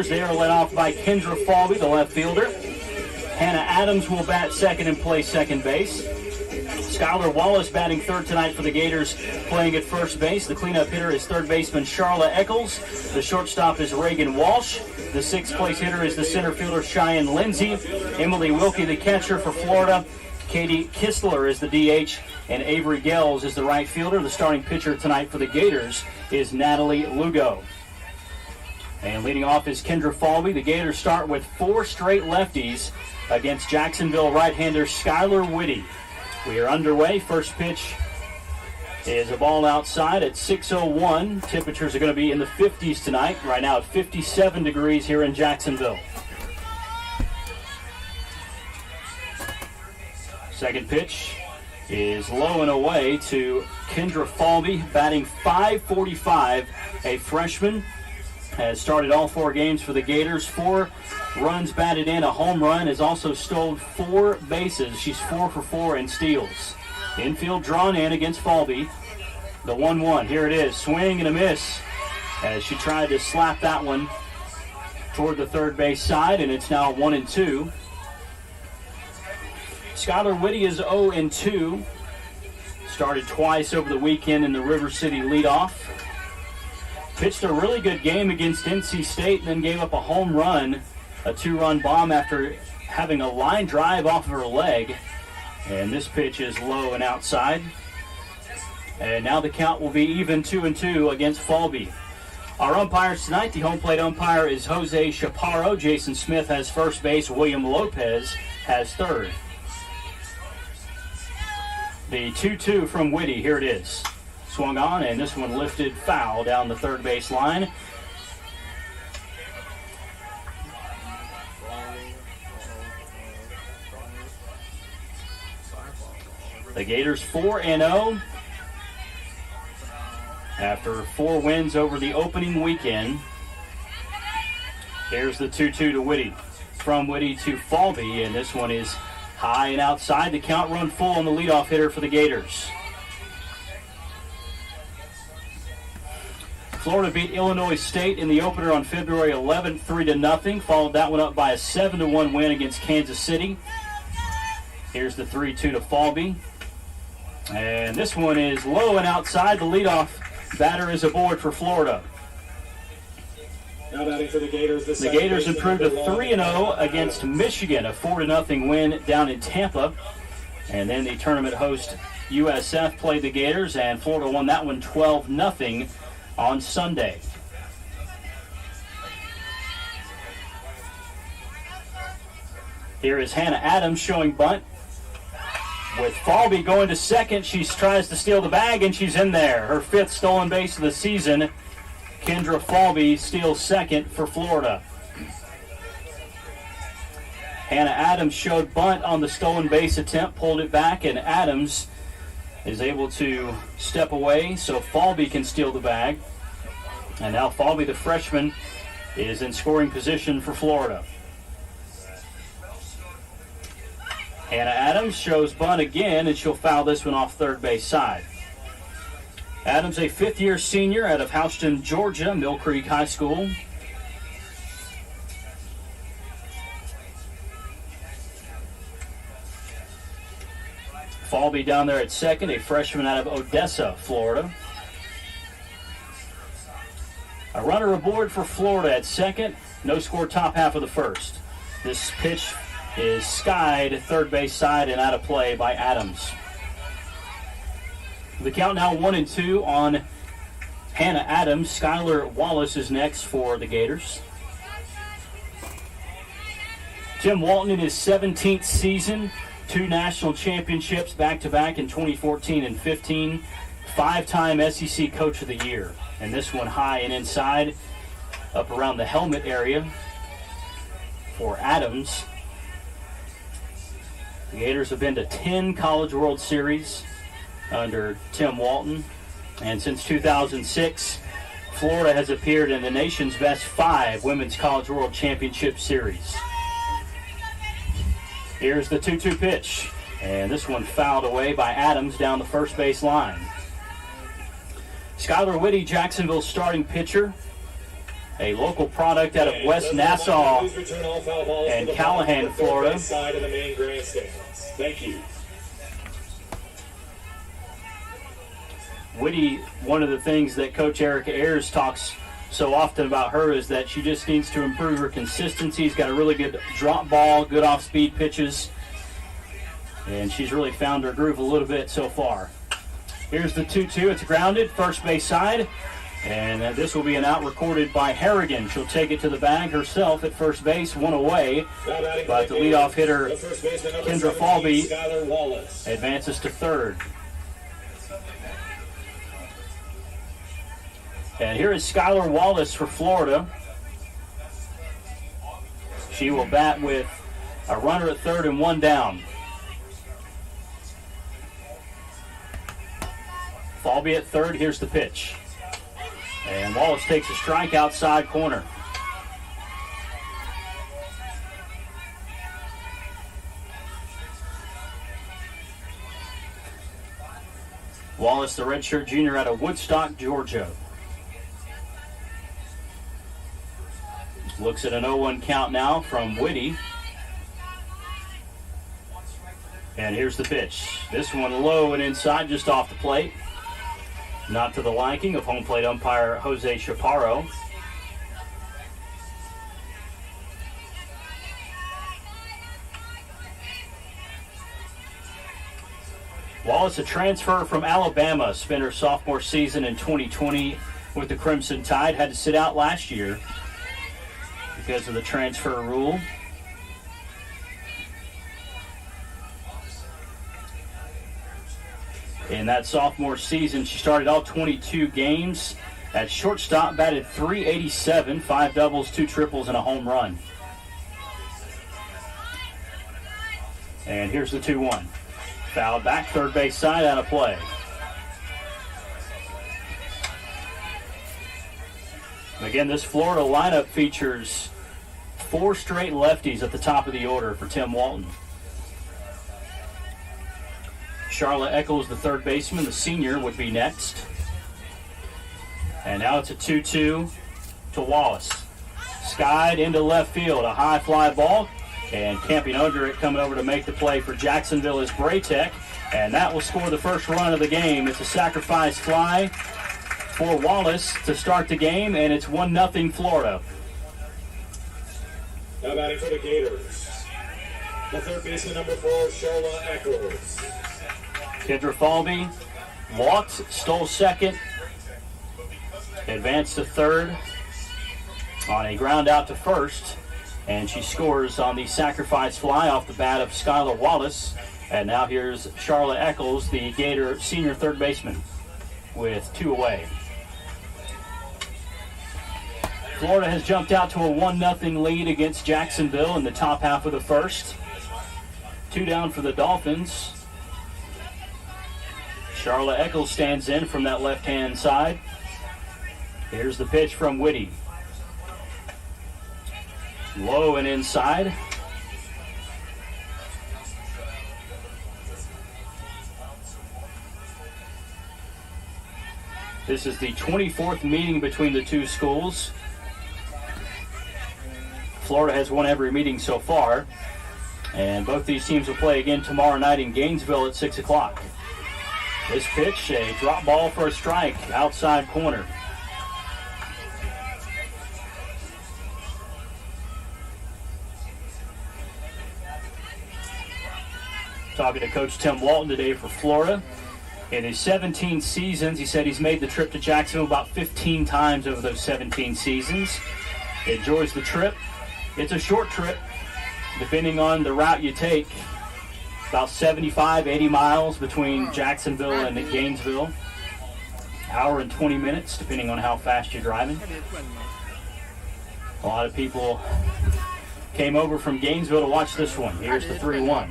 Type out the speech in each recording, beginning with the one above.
Gators. They are led off by Kendra Falvey, the left fielder. Hannah Adams will bat second and play second base. Skylar Wallace batting third tonight for the Gators, playing at first base. The cleanup hitter is third baseman Charla Eccles. The shortstop is Reagan Walsh. The sixth place hitter is the center fielder Cheyenne Lindsay. Emily Wilkie, the catcher for Florida. Katie Kistler is the DH, and Avery Gales is the right fielder. The starting pitcher tonight for the Gators is Natalie Lugo. And leading off is Kendra Falvey. The Gators start with 4 straight lefties against Jacksonville right-hander Skylar Whitty. We are underway. First pitch is a ball outside at 6:01. Temperatures are going to be in the 50s tonight. Right now at 57 degrees here in Jacksonville. Second pitch is low and away to Kendra Falvey, batting .545. A freshman, has started all 4 games for the Gators. 4 runs batted in, a home run, has also stolen 4 bases. She's 4 for 4 in steals. Infield drawn in against Falvey. The 1-1, here it is, swing and a miss as she tried to slap that one toward the third base side, and it's now 1-2. Skylar Whitty is 0-2. Started twice over the weekend in the River City leadoff. Pitched a really good game against NC State and then gave up a home run, a 2-run bomb after having a line drive off of her leg. And this pitch is low and outside. And now the count will be even 2-2 against Falvey. Our umpires tonight, the home plate umpire is Jose Chaparro. Jason Smith has first base. William Lopez has third. The 2-2 from Whitty, here it is. Swung on, and this one lifted foul down the third base line. The Gators 4-0 after 4 wins over the opening weekend. Here's the 2-2 to Whitty. From Whitty to Falvey, and this one is high and outside. The count run full on the leadoff hitter for the Gators. Florida beat Illinois State in the opener on February 11th, 3-0. Followed that one up by a 7-1 win against Kansas City. Here's the 3-2 to Falvey. And this one is low and outside. The leadoff batter is aboard for Florida. Now batting for the Gators. The Gators improved to 3-0 against Michigan, a 4-0 win down in Tampa. And then the tournament host USF played the Gators, and Florida won that one 12-0 on Sunday. Here is Hannah Adams showing bunt. With Falvey going to second, she tries to steal the bag, and she's in there. Her 5th stolen base of the season. Kendra Falvey steals second for Florida. Hannah Adams showed bunt on the stolen base attempt, pulled it back, and Adams is able to step away so Falvey can steal the bag. And now Falvey, the freshman, is in scoring position for Florida. Hannah Adams shows bunt again, and she'll foul this one off third base side. Adams, a 5th-year senior out of Houston, Georgia, Mill Creek High School. Falvey down there at second, a freshman out of Odessa, Florida. A runner aboard for Florida at second. No score top half of the first. This pitch is skied third base side and out of play by Adams. The count now 1-2 on Hannah Adams. Skylar Wallace is next for the Gators. Tim Walton in his 17th season, 2 national championships back-to-back in 2014 and 15, 5-time SEC Coach of the Year. And this one high and inside, up around the helmet area for Adams. The Gators have been to 10 College World Series under Tim Walton. And since 2006, Florida has appeared in the nation's best 5 Women's College World Championship Series. Here's the 2-2 pitch. And this one fouled away by Adams down the first base line. Skylar Whitty, Jacksonville's starting pitcher. a local product out of West Nassau and Callahan, Florida. Thank you. Whitty, one of the things that Coach Eric Ayers talks so often about her is that she just needs to improve her consistency. She's got a really good drop ball, good off-speed pitches, and she's really found her groove a little bit so far. Here's the 2-2. It's grounded, first base side, and this will be an out recorded by Harrigan. She'll take it to the bag herself at first base, one away, but the leadoff hitter, Kendra Falby, advances to third. And here is Skylar Wallace for Florida. She will bat with a runner at third and one down. Falby at third. Here's the pitch. And Wallace takes a strike outside corner. Wallace, the redshirt junior out of Woodstock, Georgia. Looks at an 0-1 count now from Whitty. And here's the pitch. This one low and inside, just off the plate. Not to the liking of home plate umpire Jose Chaparro. Wallace, a transfer from Alabama, spent her sophomore season in 2020 with the Crimson Tide. Had to sit out last year because of the transfer rule. In that sophomore season, she started all 22 games. At shortstop, batted .387, 5 doubles, 2 triples, and a home run. And here's the 2-1. Fouled back, third base side, out of play. Again, this Florida lineup features 4 straight lefties at the top of the order for Tim Walton. Charlotte Eccles, the third baseman, the senior, would be next. And now it's a 2-2 to Wallace. Skied into left field, a high fly ball, and camping under it, coming over to make the play for Jacksonville is Braytek, and that will score the first run of the game. It's a sacrifice fly for Wallace to start the game, and it's 1-0 Florida. Now batting for the Gators, the third baseman, number 4, Charlotte Eccles. Kendra Falby walked, stole second, advanced to third on a ground out to first, and she scores on the sacrifice fly off the bat of Skylar Wallace. And now here's Charlotte Eccles, the Gator senior third baseman, with 2 away. Florida has jumped out to a 1-0 lead against Jacksonville in the top half of the first. 2 down for the Dolphins. Charlotte Eccles stands in from that left-hand side. Here's the pitch from Whitty. Low and inside. This is the 24th meeting between the two schools. Florida has won every meeting so far. And both these teams will play again tomorrow night in Gainesville at 6 o'clock. This pitch, a drop ball for a strike, outside corner. Talking to Coach Tim Walton today for Florida. In his 17 seasons, he said he's made the trip to Jacksonville about 15 times over those 17 seasons. He enjoys the trip. It's a short trip, depending on the route you take. About 75, 80 miles between Jacksonville and Gainesville. Hour and 20 minutes, depending on how fast you're driving. A lot of people came over from Gainesville to watch this one. Here's the 3-1.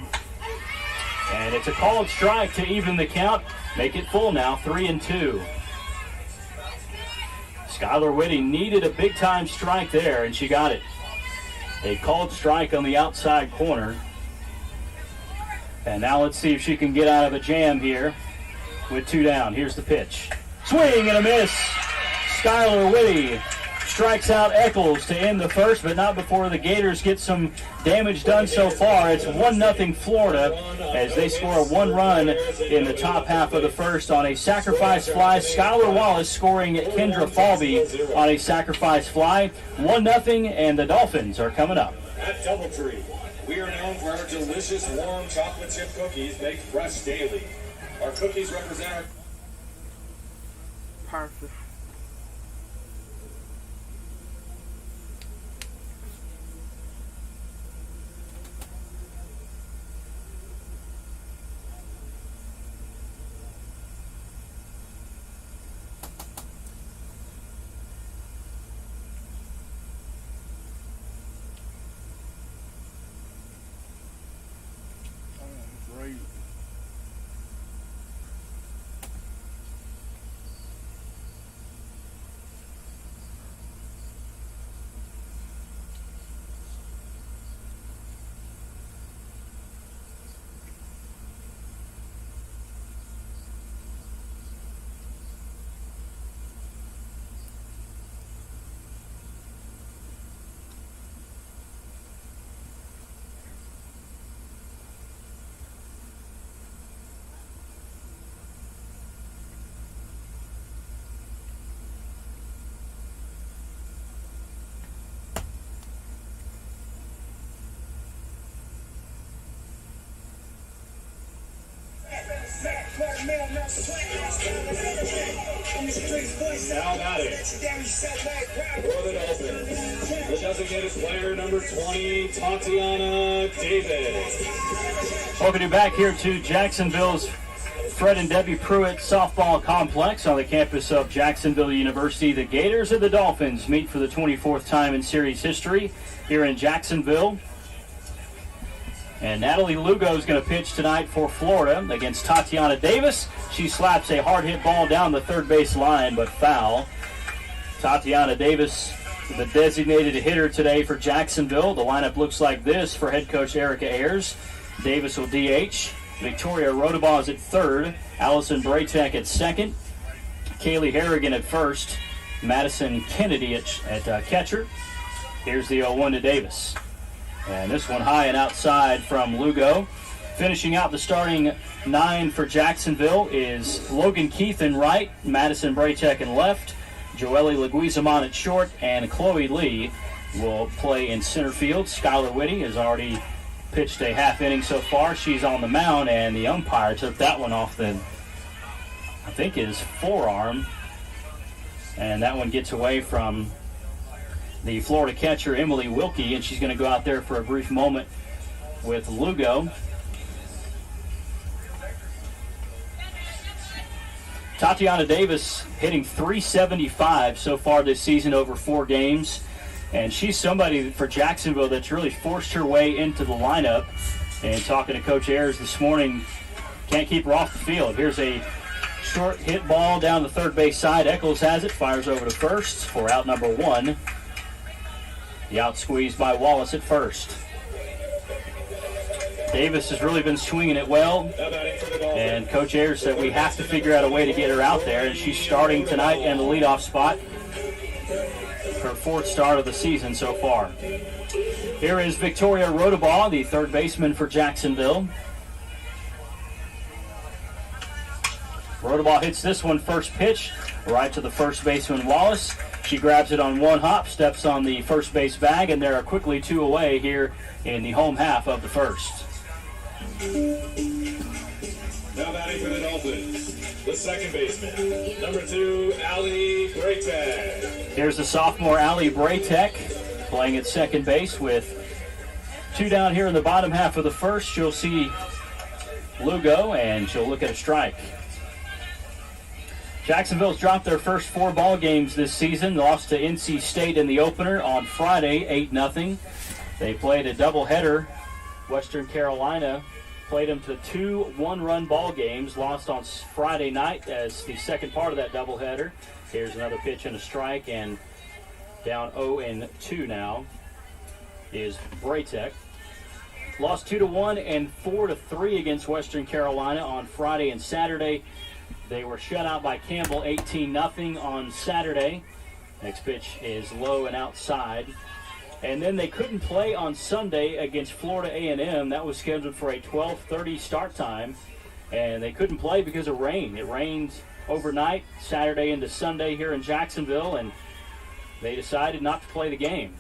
And it's a called strike to even the count. Make it full now, 3-2. Skylar Whitty needed a big-time strike there, and she got it. A called strike on the outside corner. And now let's see if she can get out of a jam here with 2 down. Here's the pitch. Swing and a miss. Skylar Whitty strikes out Eccles to end the first, but not before the Gators get some damage done so far. It's 1-0 Florida as they score one run in the top half of the first on a sacrifice fly. Skylar Wallace scoring Kendra Falvey on a sacrifice fly. 1-0, and the Dolphins are coming up. At Doubletree, we are known for our delicious warm chocolate chip cookies baked fresh daily. Our cookies represent our... Perfect. Great. Now batting for the Dolphins, the designated player number 20, Tatiana Davis. Welcome you back here to Jacksonville's Fred and Debbie Pruitt Softball Complex on the campus of Jacksonville University. The Gators and the Dolphins meet for the 24th time in series history here in Jacksonville. And Natalie Lugo is going to pitch tonight for Florida against Tatiana Davis. She slaps a hard-hit ball down the third base line, but foul. Tatiana Davis, the designated hitter today for Jacksonville. The lineup looks like this for head coach Erica Ayers. Davis will DH. Victoria Rodabaugh is at third. Allison Braytek at second. Kaylee Harrigan at first. Madison Kennedy at catcher. Here's the 0-1 to Davis. And this one high and outside from Lugo. Finishing out the starting nine for Jacksonville is Logan Keith in right, Madison Braytek in left, Joelle Leguizamon at short, and Chloe Lee will play in center field. Skylar Whitty has already pitched a half inning so far. She's on the mound, and the umpire took that one off the, I think, his forearm. And that one gets away from the Florida catcher, Emily Wilkie, and she's going to go out there for a brief moment with Lugo. Tatiana Davis hitting .375 so far this season over 4 games, and she's somebody for Jacksonville that's really forced her way into the lineup. And talking to Coach Ayers this morning, can't keep her off the field. Here's a short hit ball down the third base side. Eccles has it, fires over to first for out number 1. The out squeezed by Wallace at first. Davis has really been swinging it well, and Coach Ayers said we have to figure out a way to get her out there, and she's starting tonight in the leadoff spot. Her 4th start of the season so far. Here is Victoria Rodabaugh, the third baseman for Jacksonville. Rodabaugh hits this one first pitch, right to the first baseman Wallace. She grabs it on one hop, steps on the first base bag, and there are quickly 2 away here in the home half of the first. Now batting for the Dolphins, the second baseman, number 2, Allie Braytek. Here's the sophomore Allie Braytek playing at second base with 2 down here in the bottom half of the first. She'll see Lugo, and she'll look at a strike. Jacksonville's dropped their first 4 ball games this season. Lost to NC State in the opener on Friday, 8-0. They played a doubleheader. Western Carolina played them to 2 one-run ball games. Lost on Friday night as the second part of that doubleheader. Here's another pitch and a strike, and down 0-2 now is Braytek. Lost 2-1 and 4-3 against Western Carolina on Friday and Saturday. They were shut out by Campbell 18-0 on Saturday. Next pitch is low and outside. And then they couldn't play on Sunday against Florida A&M. That was scheduled for a 12:30 start time. And they couldn't play because of rain. It rained overnight, Saturday into Sunday here in Jacksonville, and they decided not to play the game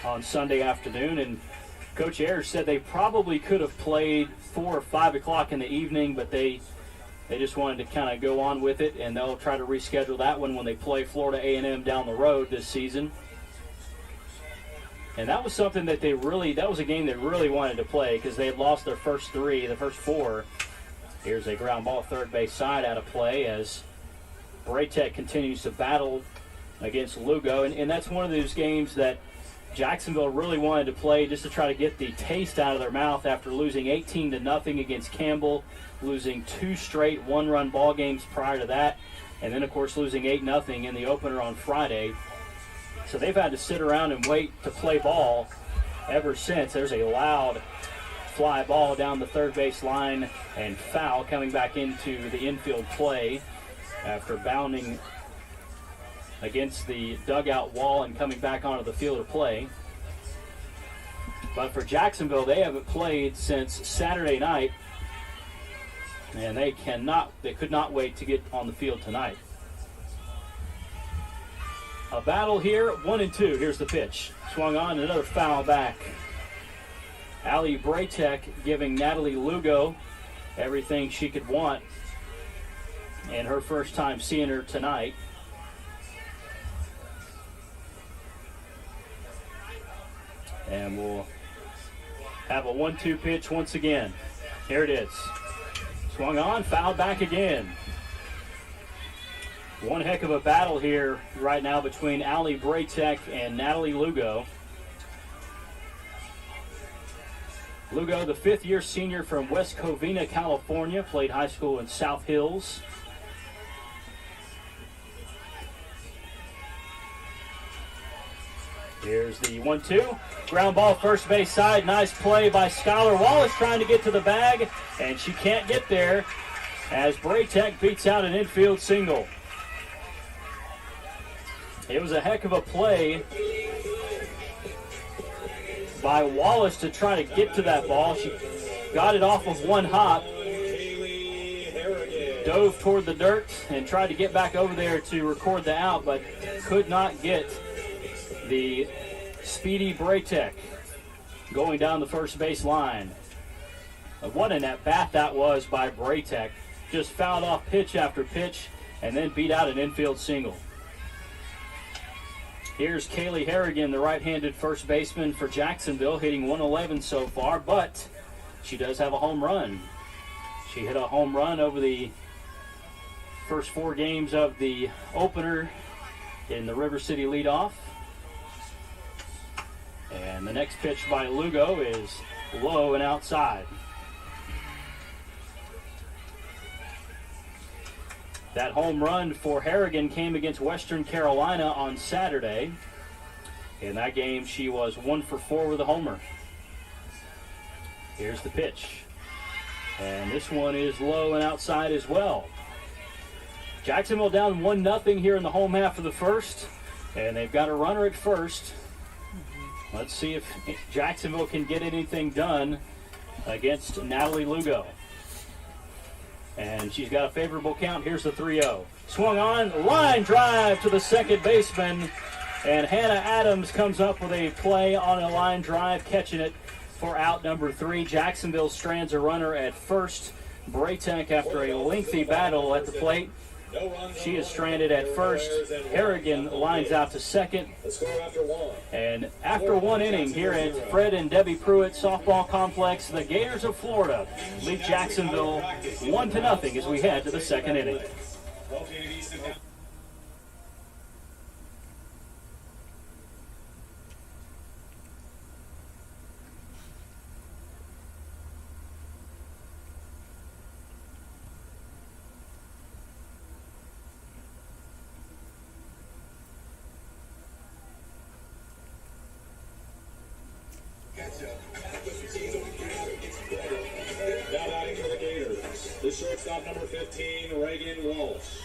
on Sunday afternoon. And Coach Ayers said they probably could have played 4 or 5 o'clock in the evening, but they just wanted to kind of go on with it, and they'll try to reschedule that one when they play Florida A&M down the road this season. And that was something that that was a game they really wanted to play because they had lost their first 4. Here's a ground ball third base side out of play as Braytech continues to battle against Lugo. And that's one of those games that Jacksonville really wanted to play just to try to get the taste out of their mouth after losing 18-0 against Campbell, losing 2 straight one-run ball games prior to that, and then, of course, losing 8-0 in the opener on Friday. So they've had to sit around and wait to play ball ever since. There's a loud fly ball down the third base line and foul coming back into the infield play after bounding against the dugout wall and coming back onto the field of play. But for Jacksonville, they haven't played since Saturday night, and they could not wait to get on the field tonight. A battle here, 1-2. Here's the pitch. Swung on, another foul back. Allie Braytech giving Natalie Lugo everything she could want in her first time seeing her tonight. And we'll have a 1-2 pitch once again. Here it is. Swung on, fouled back again. One heck of a battle here right now between Allie Braytech and Natalie Lugo. Lugo, the 5th-year senior from West Covina, California, played high school in South Hills. Here's the 1-2. Ground ball first base side. Nice play by Skylar Wallace trying to get to the bag, and she can't get there as Braytech beats out an infield single. It was a heck of a play by Wallace to try to get to that ball. She got it off of one hop, dove toward the dirt, and tried to get back over there to record the out, but could not get the speedy Braytech going down the first base line. What an at-bat that was by Braytech. Just fouled off pitch after pitch and then beat out an infield single. Here's Kaylee Harrigan, the right-handed first baseman for Jacksonville, hitting 111 so far, but she does have a home run. She hit a home run over the first 4 games of the opener in the River City leadoff. And the next pitch by Lugo is low and outside. That home run for Harrigan came against Western Carolina on Saturday. In that game, she was 1 for 4 with a homer. Here's the pitch. And this one is low and outside as well. Jacksonville down 1-0 here in the home half of the first. And they've got a runner at first. Let's see if Jacksonville can get anything done against Natalie Lugo. And she's got a favorable count. Here's the 3-0. Swung on, line drive to the second baseman. And Hannah Adams comes up with a play on a line drive, catching it for out number 3. Jacksonville strands a runner at first. Braytech, after a lengthy battle at the plate, she is stranded at first. Harrigan lines out to second. And after 1 inning here at Fred and Debbie Pruitt Softball Complex, the Gators of Florida lead Jacksonville 1-0 as we head to the second inning. Now batting for the Gators, the shortstop number 15, Reagan Walsh.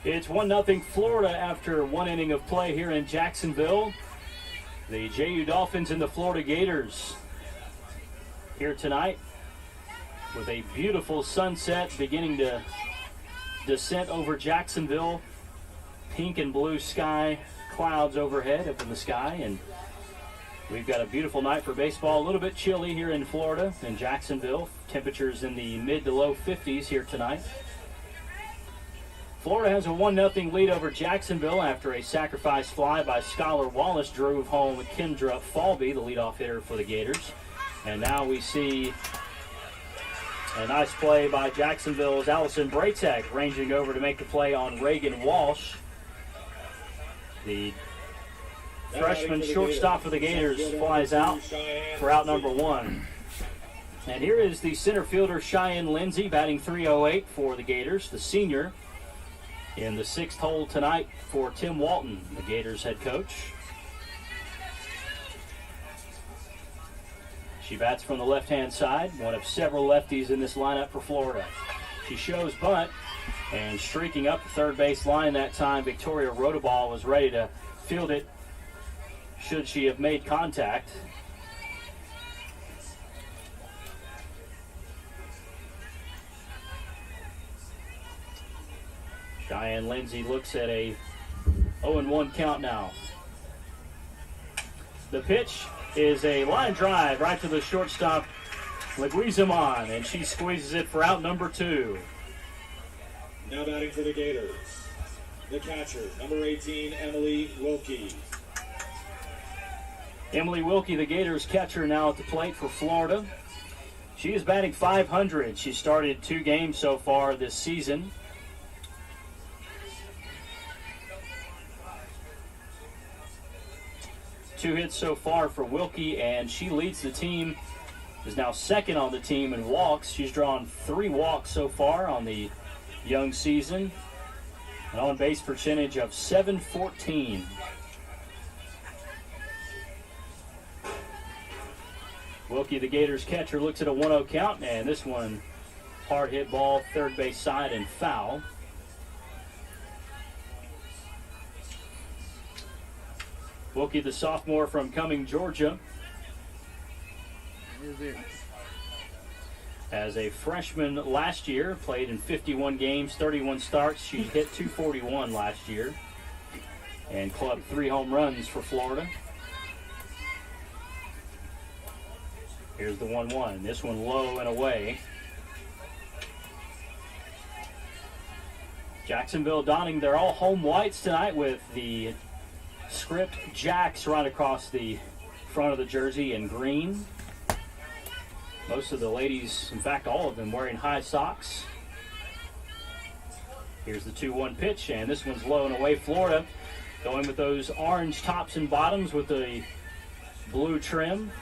It's 1-0 Florida after one inning of play here in Jacksonville. The JU Dolphins and the Florida Gators here tonight with a beautiful sunset beginning to descent over Jacksonville. Pink and blue sky, clouds overhead up in the sky, and we've got a beautiful night for baseball. A little bit chilly here in Florida, in Jacksonville. Temperatures in the mid to low 50s here tonight. Florida has a 1-0 lead over Jacksonville after a sacrifice fly by Skylar Wallace drove home Kendra Falby, the leadoff hitter for the Gators. And now we see a nice play by Jacksonville's Allison Braytek, ranging over to make the play on Reagan Walsh. The freshman shortstop for the Gators flies out for out number one. And here is the center fielder Cheyenne Lindsay batting .308 for the Gators, the senior, in the sixth hole tonight for Tim Walton, the Gators head coach. She bats from the left-hand side, one of several lefties in this lineup for Florida. She shows bunt, and streaking up the third base line that time, Victoria Rodaball was ready to field it should she have made contact. Cheyenne Lindsay looks at a 0-1 count now. The pitch is a line drive right to the shortstop, Leguizamon, and she squeezes it for out number two. Now batting for the Gators, the catcher, number 18, Emily Wilkie. Emily Wilkie, the Gators catcher, now at the plate for Florida. She is batting .500. She started 2 games so far this season. Two hits so far for Wilkie, and she leads the team, is now second on the team in walks. She's drawn 3 walks so far on the young season. An on-base percentage of .714. Wilkie, the Gators catcher, looks at a 1-0 count, and this one, hard hit ball, third base side and foul. Wilkie, the sophomore from Cumming, Georgia. As a freshman last year, played in 51 games, 31 starts. She hit .241 last year and clubbed 3 home runs for Florida. Here's the 1-1. This one low and away. Jacksonville donning their all home whites tonight with the script Jacks right across the front of the jersey in green. Most of the ladies, in fact all of them, wearing high socks. Here's the 2-1 pitch, and this one's low and away. Florida going with those orange tops and bottoms with the blue trim.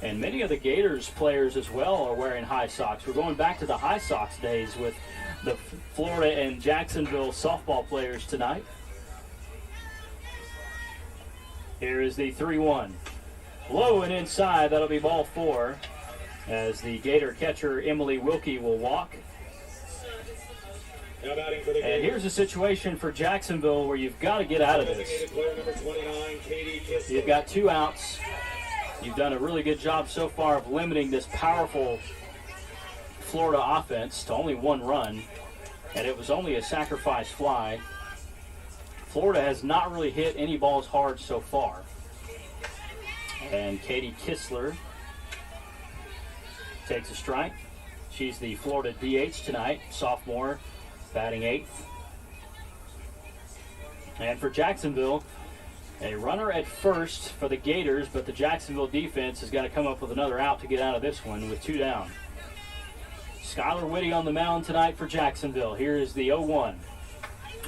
And many of the Gators players as well are wearing high socks. We're going back to the high socks days with the Florida and Jacksonville softball players tonight. Here is the 3-1. Low and inside, that'll be ball 4, as the Gator catcher Emily Wilkie will walk. And here's a situation for Jacksonville where you've got to get out of this. You've got 2 outs. You've done a really good job so far of limiting this powerful Florida offense to only 1 run, and it was only a sacrifice fly. Florida has not really hit any balls hard so far. And Katie Kistler takes a strike. She's the Florida DH tonight, sophomore, batting 8th. And for Jacksonville, a runner at first for the Gators, but the Jacksonville defense has got to come up with another out to get out of this one with 2 down. Skylar Whitty on the mound tonight for Jacksonville. Here is the 0-1.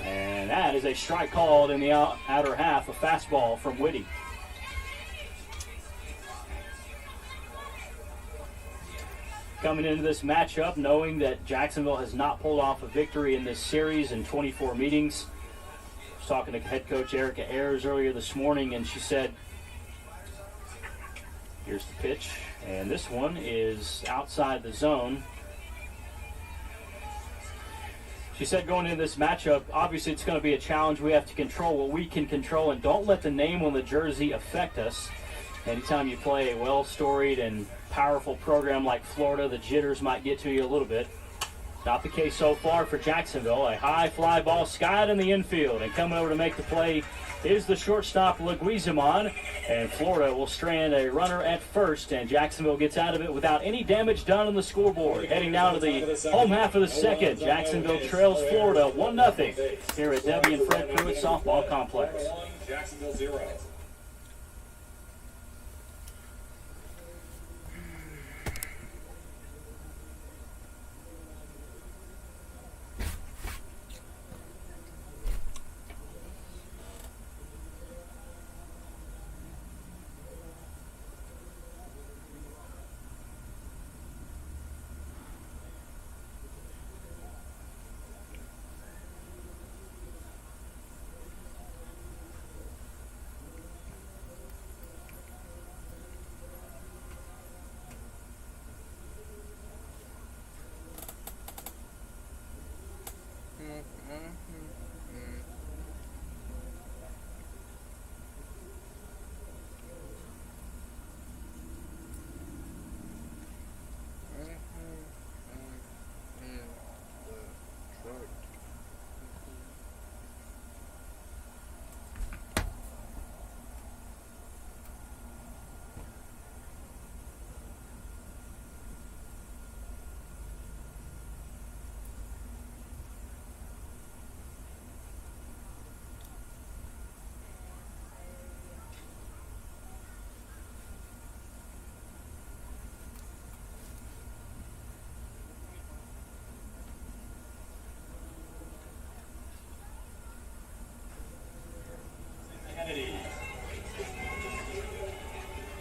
And that is a strike called in the outer half, a fastball from Whitty. Coming into this matchup, knowing that Jacksonville has not pulled off a victory in this series in 24 meetings. I was talking to head coach Erica Ayers earlier this morning, and she said, here's the pitch, and this one is outside the zone. She said going into this matchup, obviously it's going to be a challenge. We have to control what we can control and don't let the name on the jersey affect us. Anytime you play a well-storied and powerful program like Florida, the jitters might get to you a little bit. Not the case so far for Jacksonville. A high fly ball skied in the infield, and coming over to make the play is the shortstop Leguizamon, and Florida will strand a runner at first, and Jacksonville gets out of it without any damage done on the scoreboard. Heading now to the home half of the second, Jacksonville trails Florida 1-0 here at Debbie and Fred Pruitt Softball Complex. Jacksonville 0.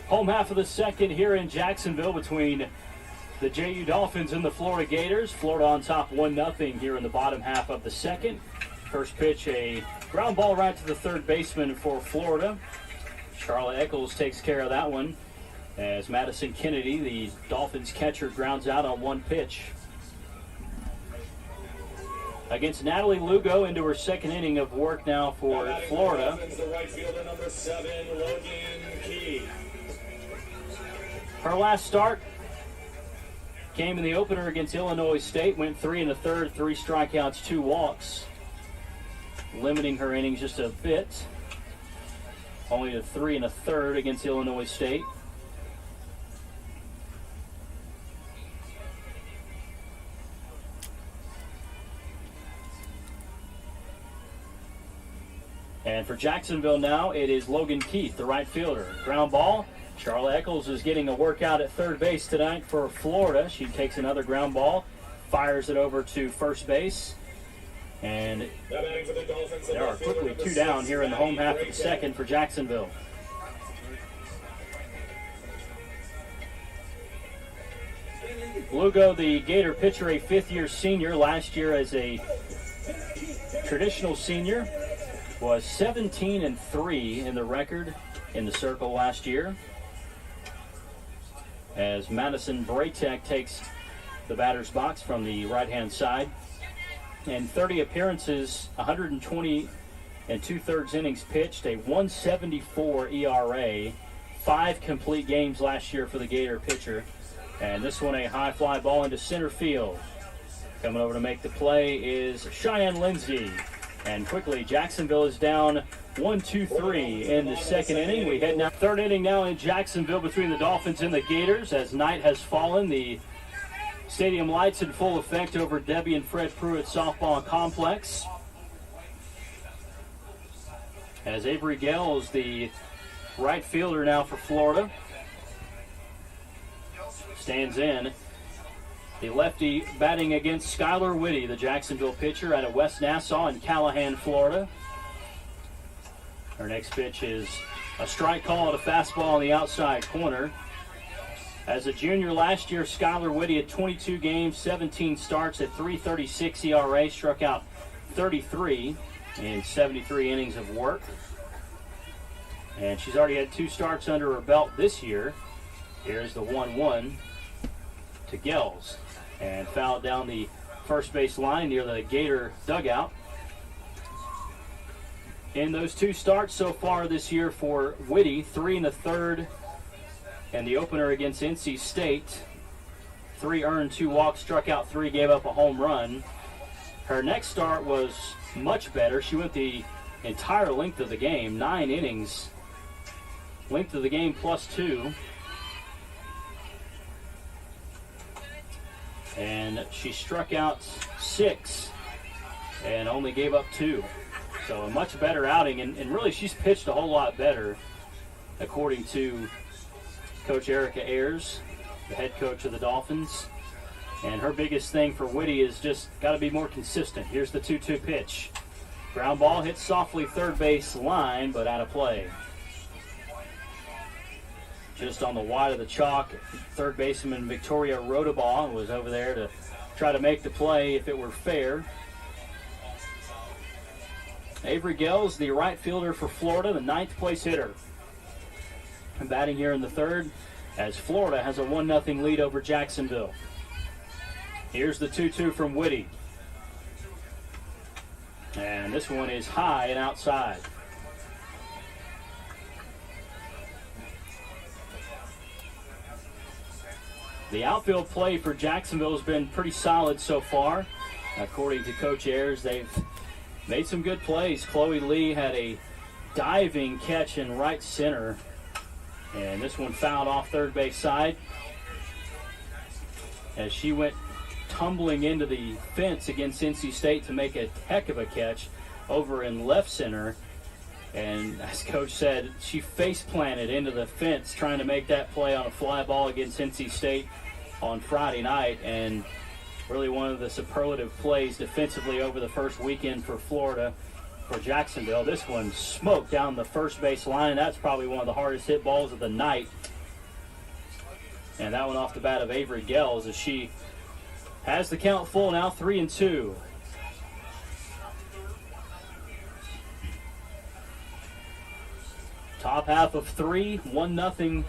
Home half of the second here in Jacksonville between the JU Dolphins and the Florida Gators. Florida on top 1-0 here in the bottom half of the second. First pitch, a ground ball right to the third baseman for Florida. Charlotte Eccles takes care of that one as Madison Kennedy, the Dolphins catcher, grounds out on one pitch. Against Natalie Lugo into her second inning of work now for Florida. The right fielder, number 7, Logan Key. Her last start came in the opener against Illinois State, went 3 1/3, 3 strikeouts, 2 walks, limiting her innings just a bit. Only to 3 1/3 against Illinois State. And for Jacksonville now, it is Logan Keith, the right fielder. Ground ball. Charlotte Eccles is getting a workout at third base tonight for Florida. She takes another ground ball, fires it over to first base. And there are quickly 2 down here in the home half of the second for Jacksonville. Lugo, the Gator pitcher, a fifth-year senior, last year as a traditional senior, was 17-3 in the record in the circle last year. As Madison Braytek takes the batter's box from the right-hand side. And 30 appearances, 120 2/3 innings pitched, a 1.74 ERA, 5 complete games last year for the Gator pitcher. And this one a high fly ball into center field. Coming over to make the play is Cheyenne Lindsay. And quickly, Jacksonville is down 1-2-3 in the second inning. We head now third inning now in Jacksonville between the Dolphins and the Gators as night has fallen. The stadium lights in full effect over Debbie and Fred Pruitt Softball Complex. As Avery Gales, the right fielder now for Florida, stands in. The lefty batting against Skylar Whitty, the Jacksonville pitcher out of West Nassau in Callahan, Florida. Her next pitch is a strike call at a fastball on the outside corner. As a junior last year, Skylar Whitty had 22 games, 17 starts at 3.36 ERA, struck out 33 in 73 innings of work. And she's already had 2 starts under her belt this year. Here's the 1-1 to Gels. And fouled down the first base line near the Gator dugout. In those 2 starts so far this year for Whitty, 3 in the third, and the opener against NC State, 3 earned, 2 walks, struck out 3, gave up a home run. Her next start was much better. She went the entire length of the game, 9 innings, length of the game +2. And she struck out 6 and only gave up 2. So a much better outing, and really she's pitched a whole lot better, according to Coach Erica Ayers, the head coach of the Dolphins. And her biggest thing for Whitty is just got to be more consistent. Here's the 2-2 pitch. Ground ball hits softly third base line, but out of play. Just on the wide of the chalk, third baseman Victoria Rodabaugh was over there to try to make the play if it were fair. Avery Gels, the right fielder for Florida, the 9th place hitter. And batting here in the third as Florida has a 1-0 lead over Jacksonville. Here's the 2-2 from Whitty. And this one is high and outside. The outfield play for Jacksonville has been pretty solid so far. According to Coach Ayers, they've made some good plays. Chloe Lee had a diving catch in right center, and this one fouled off third base side as she went tumbling into the fence against NC State to make a heck of a catch over in left center. And as Coach said, she face planted into the fence trying to make that play on a fly ball against NC State on Friday night, and really one of the superlative plays defensively over the first weekend for Florida for Jacksonville. This one smoked down the first base line. That's probably one of the hardest hit balls of the night. And that one off the bat of Avery Gels as she has the count full now, 3-2. Top half of 3, 1-0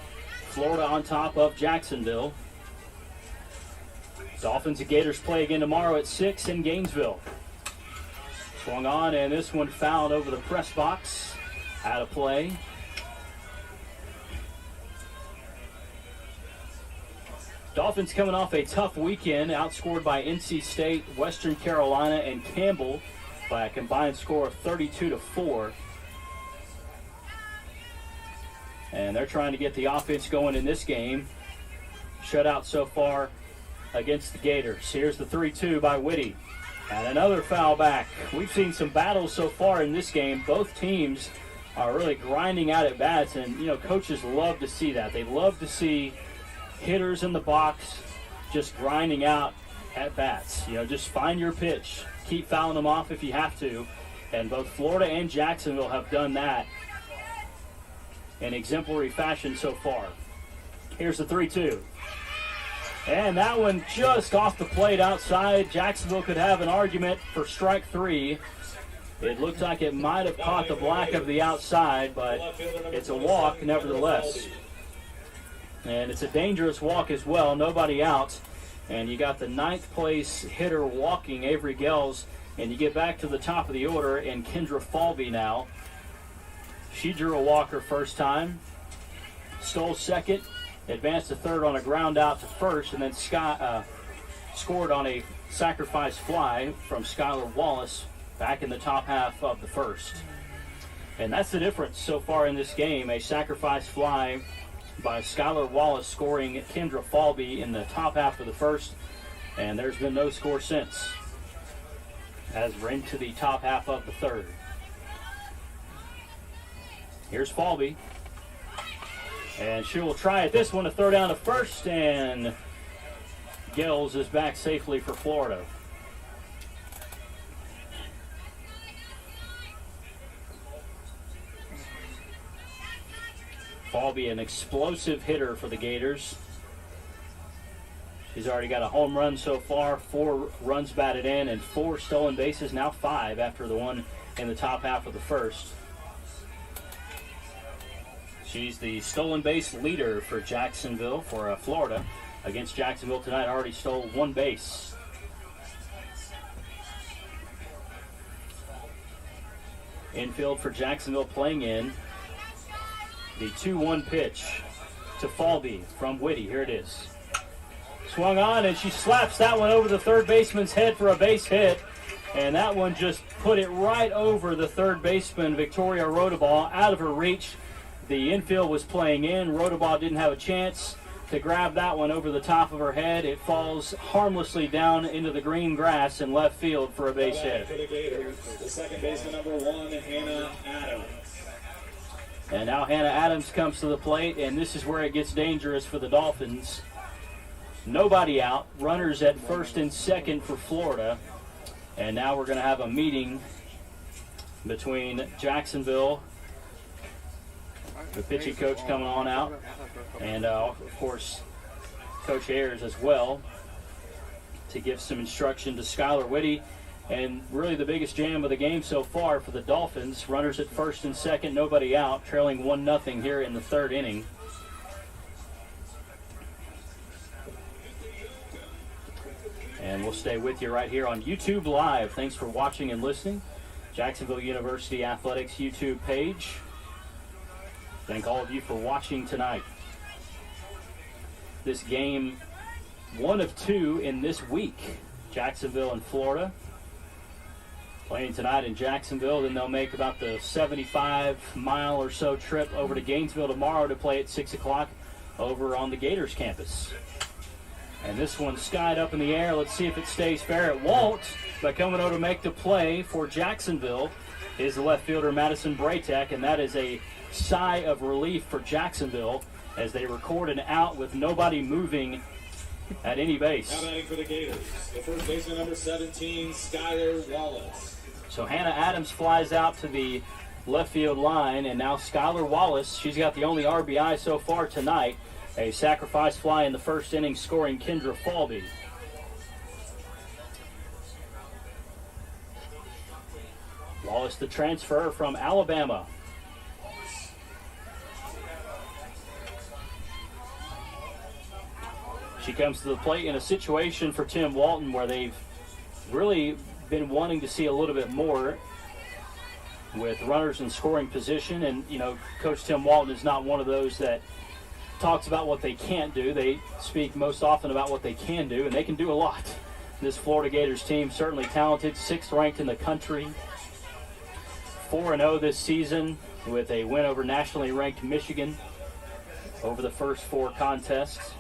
Florida on top of Jacksonville. Dolphins and Gators play again tomorrow at 6 in Gainesville. Swung on, and this one fouled over the press box. Out of play. Dolphins coming off a tough weekend, outscored by NC State, Western Carolina, and Campbell by a combined score of 32-4. And they're trying to get the offense going in this game. Shutout so far against the Gators. Here's the 3-2 by Whitty. And another foul back. We've seen some battles so far in this game. Both teams are really grinding out at bats, and coaches love to see that. They love to see hitters in the box just grinding out at bats. Just find your pitch. Keep fouling them off if you have to. And both Florida and Jacksonville have done that in exemplary fashion so far. Here's the 3-2. And that one just off the plate outside. Jacksonville could have an argument for strike 3. It looked like it might have caught the black of the outside, but it's a walk nevertheless. And it's a dangerous walk as well. Nobody out. And you got the 9th place hitter walking, Avery Gels. And you get back to the top of the order, and Kendra Falby now. She drew a walk her first time. Stole second. Advanced to third on a ground out to first, and then scored on a sacrifice fly from Skylar Wallace back in the top half of the first. And that's the difference so far in this game. A sacrifice fly by Skylar Wallace scoring Kendra Falby in the top half of the first, and there's been no score since as we're into the top half of the third. Here's Falby. And she will try at this one to throw down to first, and Gels is back safely for Florida. Falby, an explosive hitter for the Gators. She's already got a home run so far, 4 runs batted in, and 4 stolen bases, now 5 after the one in the top half of the first. She's the stolen base leader for Jacksonville, for Florida. Against Jacksonville tonight, already stole 1 base. Infield for Jacksonville playing in the 2-1 pitch to Falby from Whitty. Here it is. Swung on, and she slaps that one over the third baseman's head for a base hit. And that one just put it right over the third baseman, Victoria Rodabaugh, out of her reach. The infield was playing in. Rodabaugh didn't have a chance to grab that one over the top of her head. It falls harmlessly down into the green grass in left field for a base hit. For the Gators, the second baseman, number 1, Hannah Adams. And now Hannah Adams comes to the plate, and this is where it gets dangerous for the Dolphins. Nobody out. Runners at first and second for Florida. And now we're going to have a meeting between Jacksonville, the pitching coach coming on out, and of course Coach Ayers as well, to give some instruction to Skylar Whitty. And really the biggest jam of the game so far for the Dolphins. Runners at first and second, nobody out, trailing 1-0 here in the third inning. And we'll stay with you right here on YouTube Live. Thanks for watching and listening. Jacksonville University Athletics YouTube page. Thank all of you for watching tonight. This game, 1 of 2 in this week. Jacksonville and Florida playing tonight in Jacksonville. Then they'll make about the 75-mile or so trip over to Gainesville tomorrow to play at 6 o'clock over on the Gators campus. And this one skied up in the air. Let's see if it stays fair. It won't. But coming over to make the play for Jacksonville is the left fielder Madison Braytek, and that is a sigh of relief for Jacksonville as they record an out with nobody moving at any base. Now batting for the Gators, the first baseman, number 17, Skylar Wallace. So Hannah Adams flies out to the left field line, and now Skylar Wallace, she's got the only RBI so far tonight. A sacrifice fly in the first inning, scoring Kendra Falby. Wallace, the transfer from Alabama. She comes to the plate in a situation for Tim Walton where they've really been wanting to see a little bit more with runners in scoring position. And, you know, Coach Tim Walton is not one of those that talks about what they can't do. They speak most often about what they can do, and they can do a lot. This Florida Gators team certainly talented, 6th ranked in the country, 4-0 this season with a win over nationally ranked Michigan over the first 4 contests.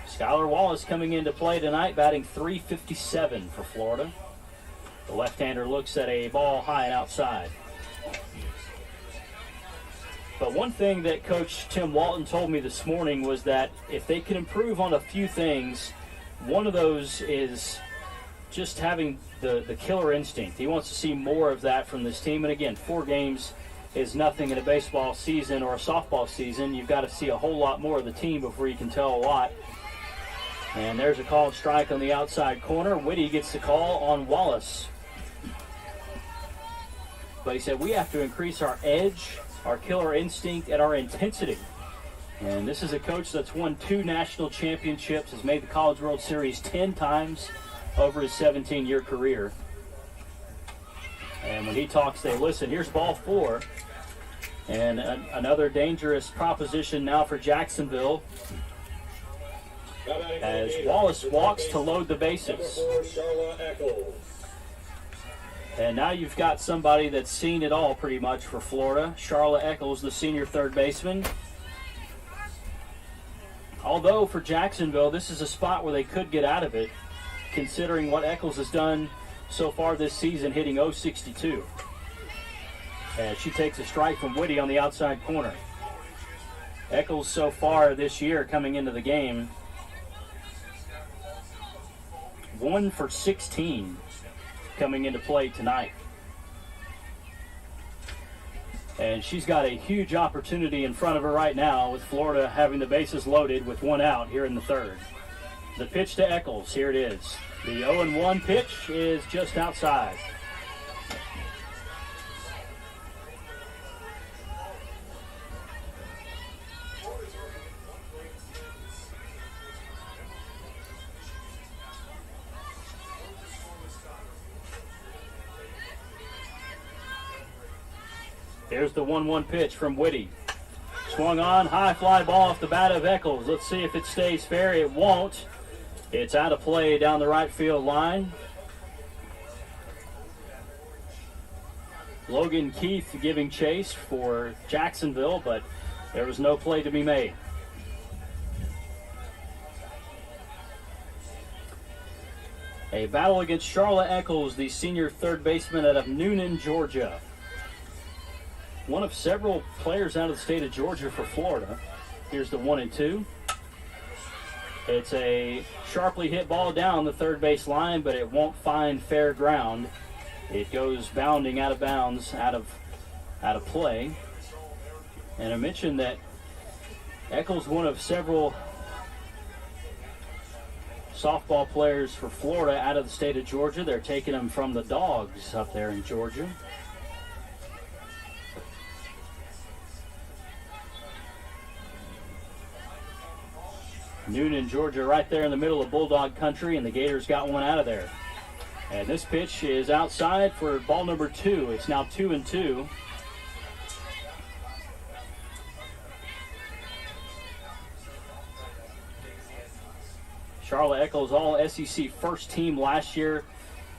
Skylar Wallace coming into play tonight, batting .357 for Florida. The left-hander looks at a ball high and outside. But one thing that Coach Tim Walton told me this morning was that if they can improve on a few things, one of those is just having the killer instinct. He wants to see more of that from this team. And again, 4 games is nothing in a baseball season or a softball season. You've got to see a whole lot more of the team before you can tell a lot. And there's a called strike on the outside corner. Whitty gets the call on Wallace. But he said, we have to increase our edge, our killer instinct, and our intensity. And this is a coach that's won 2 national championships, has made the College World Series 10 times over his 17-year career. And when he talks, they listen. Here's ball 4. And another dangerous proposition now for Jacksonville as Wallace walks to load the bases. And now you've got somebody that's seen it all pretty much for Florida. Charlotte Eccles, the senior third baseman. Although for Jacksonville, this is a spot where they could get out of it, considering what Eccles has done so far this season, hitting .062. As she takes a strike from Whitty on the outside corner. Eccles so far this year coming into the game, 1 for 16 coming into play tonight. And she's got a huge opportunity in front of her right now with Florida having the bases loaded with 1 out here in the third. The pitch to Eccles, here it is. The 0-1 pitch is just outside. Here's the 1-1 pitch from Whitty. Swung on, high fly ball off the bat of Eccles. Let's see if it stays fair. It won't. It's out of play down the right field line. Logan Keith giving chase for Jacksonville, but there was no play to be made. A battle against Charlotte Eccles, the senior third baseman out of Noonan, Georgia. One of several players out of the state of Georgia for Florida. Here's the 1-2. It's a sharply hit ball down the third base line, but it won't find fair ground. It goes bounding out of bounds, out of play. And I mentioned that Eccles, one of several softball players for Florida out of the state of Georgia. They're taking them from the Dogs up there in Georgia. Noonan, Georgia, right there in the middle of Bulldog country, and the Gators got one out of there. And this pitch is outside for ball number 2. It's now 2-2. Charlotte Eccles, all SEC first team last year,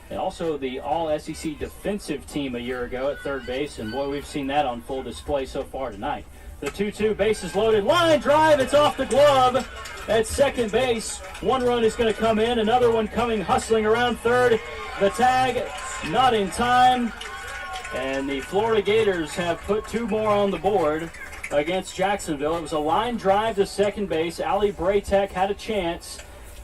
and also the all SEC defensive team a year ago at third base. And boy, we've seen that on full display so far tonight. The 2-2, bases loaded, line drive, it's off the glove at second base. One run is going to come in, another one coming hustling around third. The tag, not in time, and the Florida Gators have put 2 more on the board against Jacksonville. It was a line drive to second base. Allie Braytek had a chance.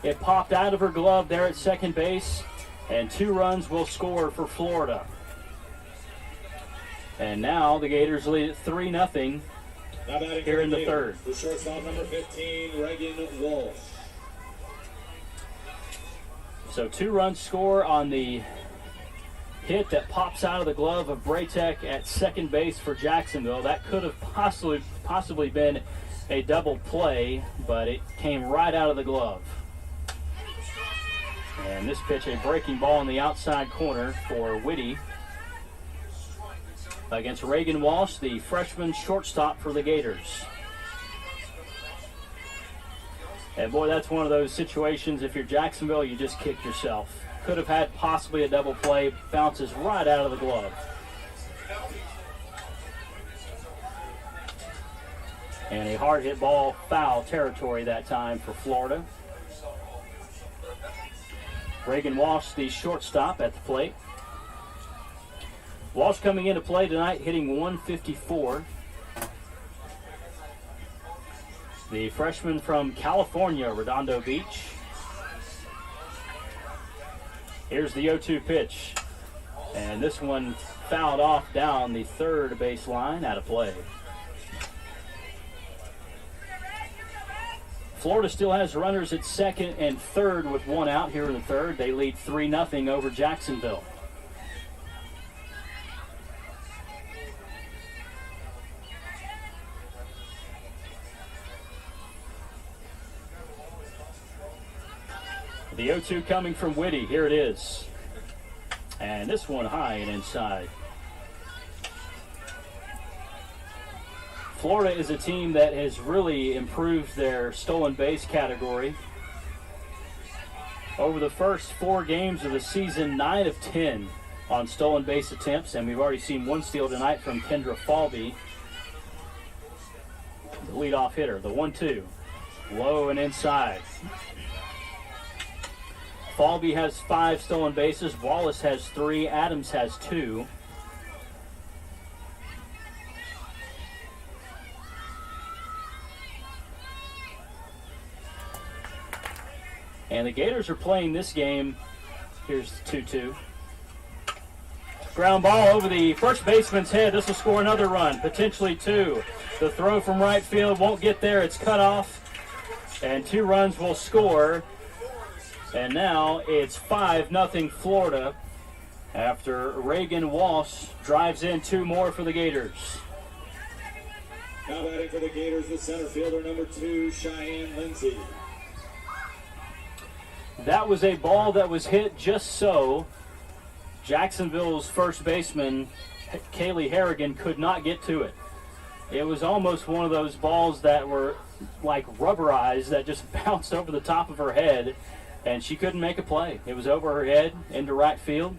It popped out of her glove there at second base, and 2 runs will score for Florida. And now the Gators lead at 3-0 here in the third. The shortstop, number 15, Reagan Walsh. So 2 runs score on the hit that pops out of the glove of Braytek at second base for Jacksonville. That could have possibly been a double play, but it came right out of the glove. And this pitch, a breaking ball in the outside corner for Whitty against Reagan Walsh, the freshman shortstop for the Gators. And boy, that's one of those situations, if you're Jacksonville, you just kicked yourself. Could have had possibly a double play, bounces right out of the glove. And a hard hit ball, foul territory that time for Florida. Reagan Walsh, the shortstop, at the plate. Walsh coming into play tonight, hitting .154. The freshman from California, Redondo Beach. Here's the 0-2 pitch. And this one fouled off down the third base line, out of play. Florida still has runners at second and third with 1 out here in the third. They lead 3-0 over Jacksonville. The 0-2 coming from Whitty. Here it is. And this one high and inside. Florida is a team that has really improved their stolen base category. Over the first 4 games of the season, 9 of 10 on stolen base attempts, and we've already seen 1 steal tonight from Kendra Falby, the leadoff hitter. The 1-2, low and inside. Falby has 5 stolen bases. Wallace has 3. Adams has 2. And the Gators are playing this game. Here's the 2-2. Ground ball over the first baseman's head. This will score another run, potentially 2. The throw from right field won't get there. It's cut off. And 2 runs will score. And now it's 5-0 Florida after Reagan Walsh drives in 2 more for the Gators. Now batting for the Gators, the center fielder, number 2, Cheyenne Lindsay. That was a ball that was hit just so. Jacksonville's first baseman, Kaylee Harrigan, could not get to it. It was almost one of those balls that were like rubberized that just bounced over the top of her head, and she couldn't make a play. It was over her head into right field.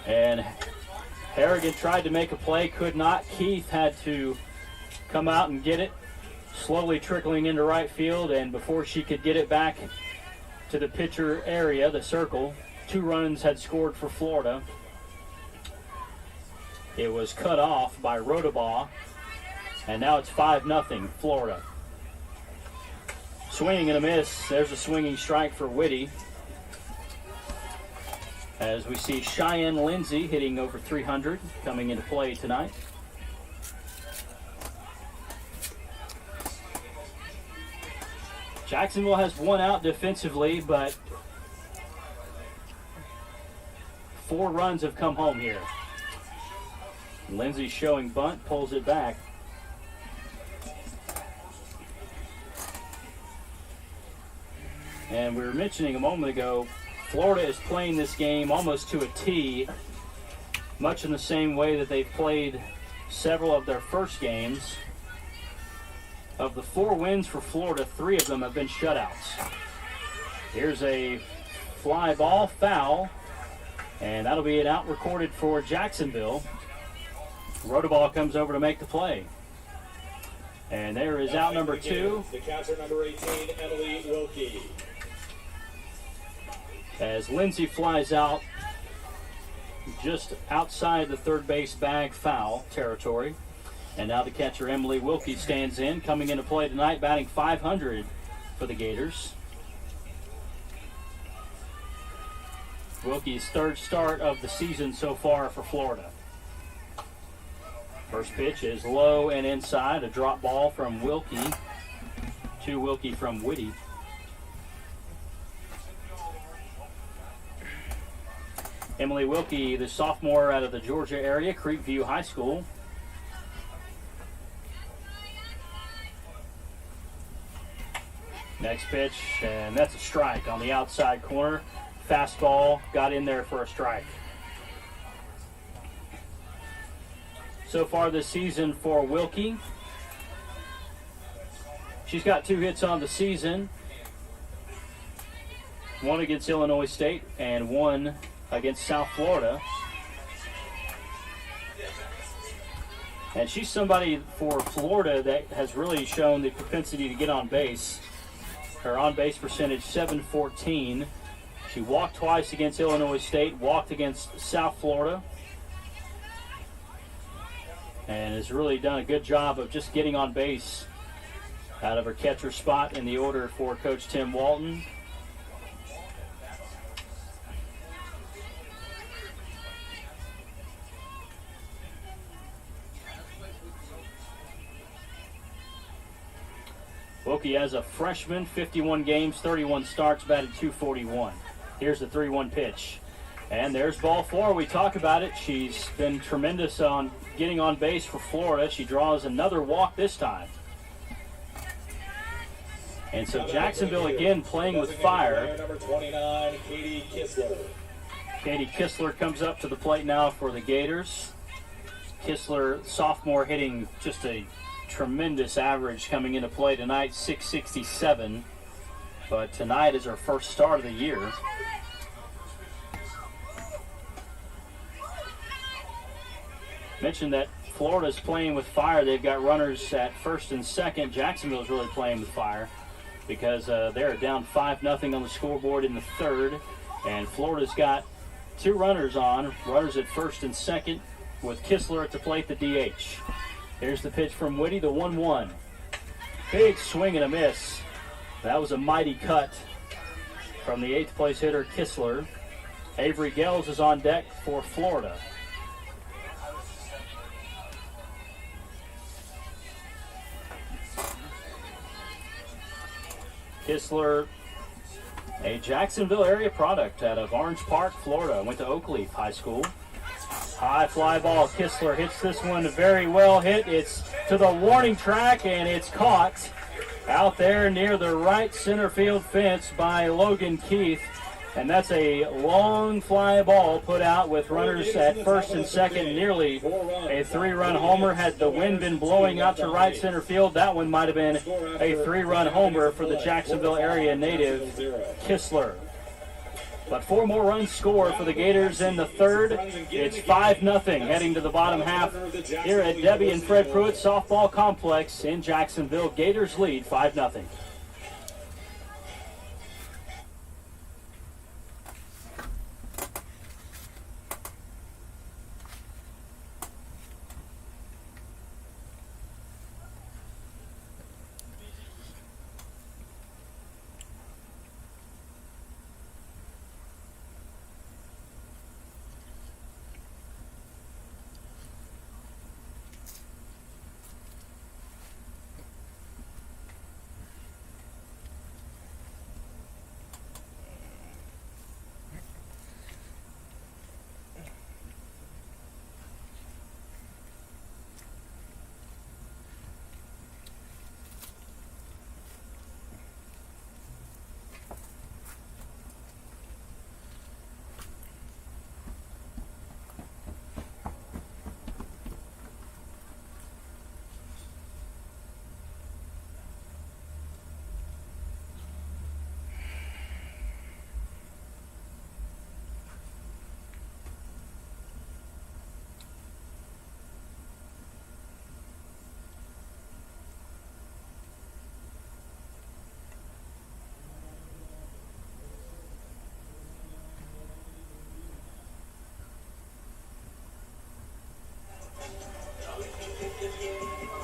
And Harrigan tried to make a play, could not. Keith had to come out and get it, slowly trickling into right field, and before she could get it back to the pitcher area, the circle, 2 runs had scored for Florida. It was cut off by Rodabaugh, and now it's 5-0 Florida. Swing and a miss. There's a swinging strike for Whitty. As we see Cheyenne Lindsay hitting over 300 coming into play tonight. Jacksonville has 1 out defensively, but 4 runs have come home here. Lindsay showing bunt, pulls it back. And we were mentioning a moment ago, Florida is playing this game almost to a T, much in the same way that they've played several of their first games. Of the 4 wins for Florida, 3 of them have been shutouts. Here's a fly ball, foul, and that'll be an out recorded for Jacksonville. Rodabaugh comes over to make the play. And there is out number 2. The catcher number 18, Emily Wilkie. As Lindsay flies out just outside the third base bag foul territory. And now the catcher Emily Wilkie stands in, coming into play tonight, batting .500 for the Gators. Wilkie's 3rd start of the season so far for Florida. First pitch is low and inside, a drop ball from Wilkie to Wilkie from Whitty. Emily Wilkie, the sophomore out of the Georgia area, Creekview High School. Next pitch, and that's a strike on the outside corner. Fastball, got in there for a strike. So far this season for Wilkie, she's got 2 hits on the season. 1 against Illinois State and 1 against South Florida. And she's somebody for Florida that has really shown the propensity to get on base. Her on-base percentage, .714. She walked twice against Illinois State, walked against South Florida, and has really done a good job of just getting on base out of her catcher spot in the order for Coach Tim Walton. Wilkie as a freshman, 51 games, 31 starts, batted .241. Here's the 3-1 pitch. And there's ball 4. We talk about it. She's been tremendous on getting on base for Florida. She draws another walk this time. And so Jacksonville again playing with fire. Number 29, Katie Kistler. Katie Kistler comes up to the plate now for the Gators. Kistler, sophomore, hitting just a tremendous average coming into play tonight, .667. But tonight is her first start of the year. Mentioned that Florida's playing with fire. They've got runners at first and second. Jacksonville's really playing with fire because they're down 5-0 on the scoreboard in the 3rd. And Florida's got 2 runners on, runners at first and second, with Kistler at the plate, the DH. Here's the pitch from Whitty, the 1-1. Big swing and a miss. That was a mighty cut from the 8th place hitter, Kistler. Avery Gels is on deck for Florida. Kistler, a Jacksonville area product out of Orange Park, Florida. Went to Oakleaf High School. High fly ball. Kistler hits this one very well hit. It's to the warning track, and it's caught out there near the right center field fence by Logan Keith. And that's a long fly ball put out with runners at first and second, nearly a 3-run homer. Had the wind been blowing out to right center field, that one might have been a 3-run homer for the Jacksonville area native, Kistler. But 4 more runs scored for the Gators in the third. It's 5-0 heading to the bottom half here at Debbie and Fred Pruitt Softball Complex in Jacksonville. Gators lead 5-0.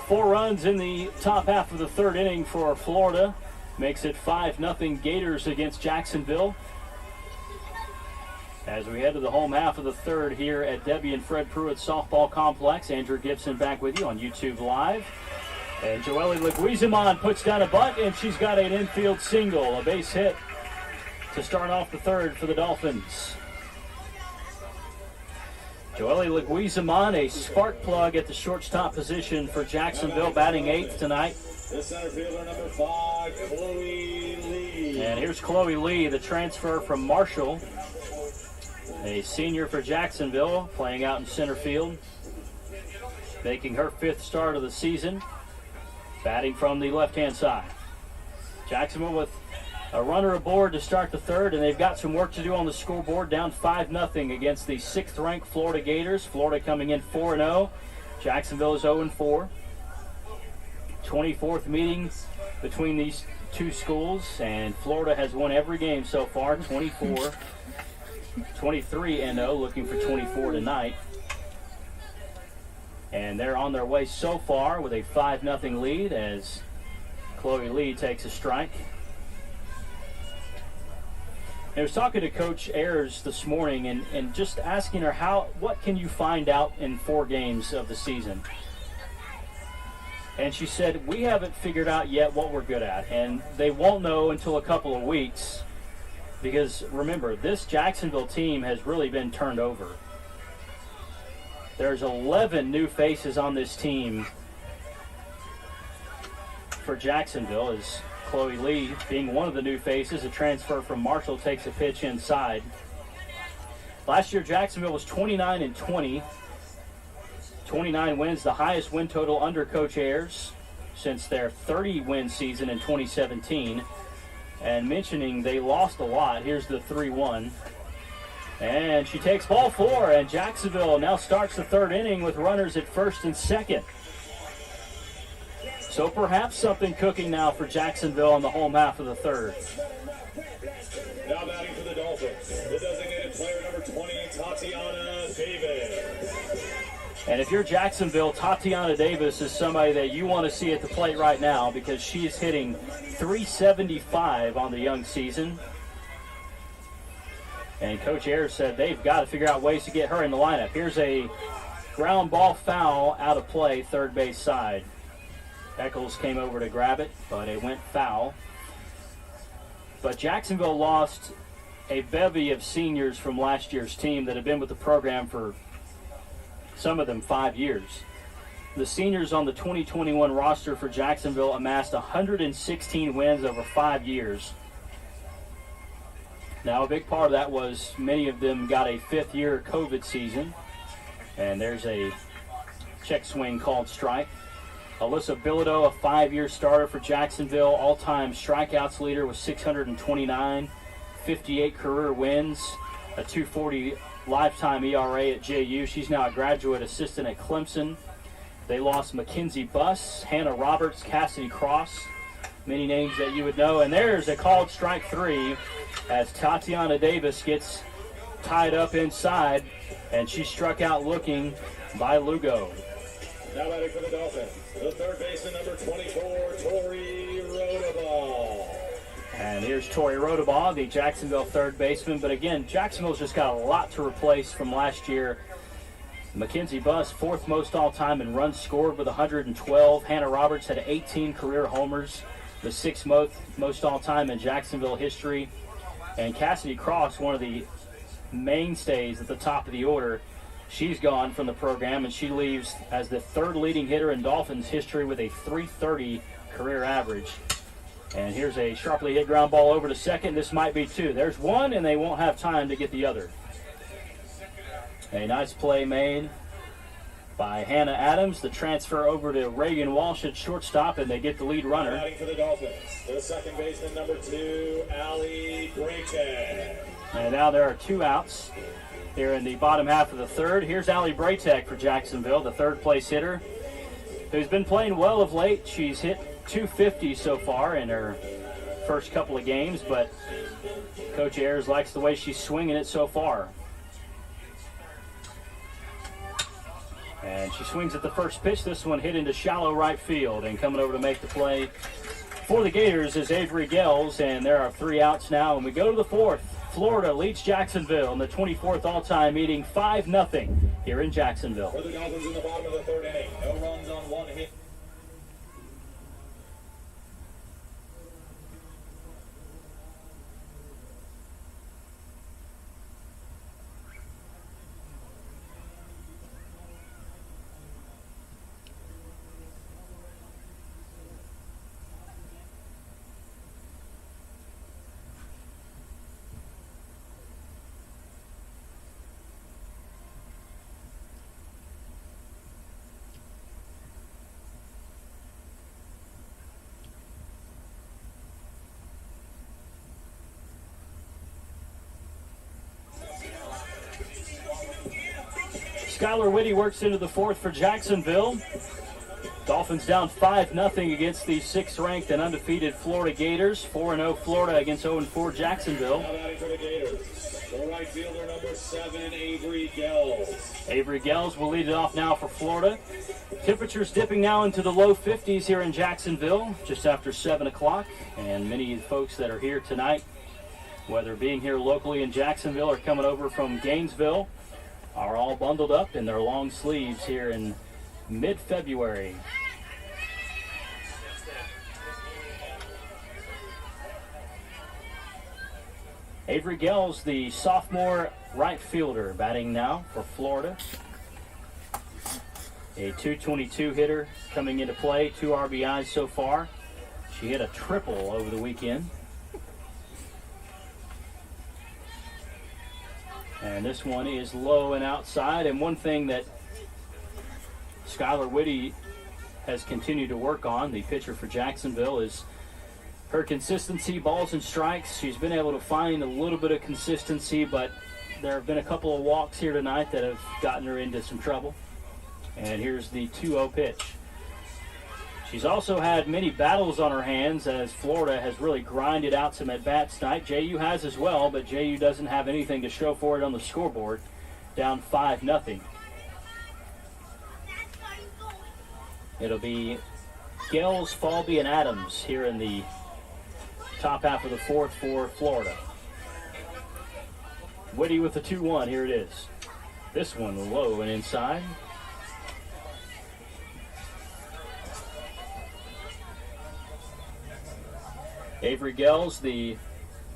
Four runs in the top half of the third inning for Florida. Makes it 5-0 Gators against Jacksonville. As we head to the home half of the third here at Debbie and Fred Pruitt Softball Complex. Andrew Gibson back with you on YouTube Live. And Joelle Leguizamon puts down a bunt, and she's got an infield single, a base hit to start off the third for the Dolphins. Joelle Leguizamon, a spark plug at the shortstop position for Jacksonville, batting 8th tonight. The center fielder, number 5, Chloe Lee. And here's Chloe Lee, the transfer from Marshall. A senior for Jacksonville, playing out in center field. Making her 5th start of the season. Batting from the left-hand side. Jacksonville with a runner aboard to start the third, and they've got some work to do on the scoreboard, down 5-0 against the 6th-ranked Florida Gators. Florida coming in 4-0. Jacksonville is 0-4. 24th meeting between these two schools, and Florida has won every game so far, 23-0, looking for 24 tonight. And they're on their way so far with a 5-0 lead as Chloe Lee takes a strike. I was talking to Coach Ayers this morning and just asking her what can you find out in 4 games of the season? And she said, we haven't figured out yet what we're good at, and they won't know until a couple of weeks because, remember, this Jacksonville team has really been turned over. There's 11 new faces on this team for Jacksonville, as Chloe Lee, being one of the new faces, a transfer from Marshall, takes a pitch inside. Last year, Jacksonville was 29-20. 29 wins, the highest win total under Coach Ayers since their 30-win season in 2017. And mentioning they lost a lot, here's the 3-1. And she takes ball 4, and Jacksonville now starts the third inning with runners at first and second. So perhaps something cooking now for Jacksonville in the home half of the third. Now batting for the Dolphins, the designated player number 20, Tatiana Davis. And if you're Jacksonville, Tatiana Davis is somebody that you want to see at the plate right now because she is hitting .375 on the young season. And Coach Ayers said they've got to figure out ways to get her in the lineup. Here's a ground ball foul out of play, third base side. Eccles came over to grab it, but it went foul. But Jacksonville lost a bevy of seniors from last year's team that have been with the program for, some of them, 5 years. The seniors on the 2021 roster for Jacksonville amassed 116 wins over 5 years. Now, a big part of that was many of them got a fifth-year COVID season. And there's a check swing called strike. Alyssa Bilodeau, a 5-year starter for Jacksonville, all-time strikeouts leader with 629, 58 career wins, a 2.40 lifetime ERA at JU. She's now a graduate assistant at Clemson. They lost Mackenzie Buss, Hannah Roberts, Cassidy Cross, many names that you would know. And there's a called strike 3 as Tatiana Davis gets tied up inside, and she struck out looking by Lugo. Now batting for the Dolphins, the third baseman, number 24, Tori Rodabaugh. And here's Tori Rodabaugh, the Jacksonville third baseman. But again, Jacksonville's just got a lot to replace from last year. Mackenzie Buss, fourth most all-time in runs scored with 112. Hannah Roberts had 18 career homers, the sixth most all-time in Jacksonville history. And Cassidy Cross, one of the mainstays at the top of the order, she's gone from the program, and she leaves as the third leading hitter in Dolphins history with a .330 career average. And here's a sharply hit ground ball over to second. This might be two. There's one, and they won't have time to get the other. A nice play made by Hannah Adams. The transfer over to Reagan Walsh at shortstop, and they get the lead runner. Batting for the Dolphins, the second baseman, number 2, Allie Braytek. And now there are 2 outs here in the bottom half of the third. Here's Allie Braytek for Jacksonville, the third place hitter, who's been playing well of late. She's hit .250 so far in her first couple of games, but Coach Ayers likes the way she's swinging it so far. And she swings at the first pitch. This one hit into shallow right field, and coming over to make the play for the Gators is Avery Gels, and there are 3 outs now, and we go to the fourth. Florida leads Jacksonville in the 24th all-time meeting 5-0 here in Jacksonville. For the Dolphins in the bottom of the third inning, no runs on 1 hit. Skylar Whitty works into the fourth for Jacksonville. Dolphins down 5-0 against the 6th-ranked and undefeated Florida Gators. 4-0 Florida against 0-4 Jacksonville. Now batting for the Gators, the right fielder, number 7, Avery Gels. Avery Gels will lead it off now for Florida. Temperatures dipping now into the low 50s here in Jacksonville, just after 7 o'clock. And many of the folks that are here tonight, whether being here locally in Jacksonville or coming over from Gainesville, are all bundled up in their long sleeves here in mid-February. Avery Gels, the sophomore right fielder, batting now for Florida. A .222 hitter coming into play, 2 RBIs so far. She hit a triple over the weekend. And this one is low and outside. And one thing that Skylar Whitty has continued to work on, the pitcher for Jacksonville, is her consistency, balls and strikes. She's been able to find a little bit of consistency, but there have been a couple of walks here tonight that have gotten her into some trouble. And here's the 2-0 pitch. She's also had many battles on her hands as Florida has really grinded out some at-bats tonight. JU has as well, but JU doesn't have anything to show for it on the scoreboard. Down 5-0. It'll be Gels, Falby, and Adams here in the top half of the fourth for Florida. Whitty with the 2-1. Here it is. This one low and inside. Avery Gels, the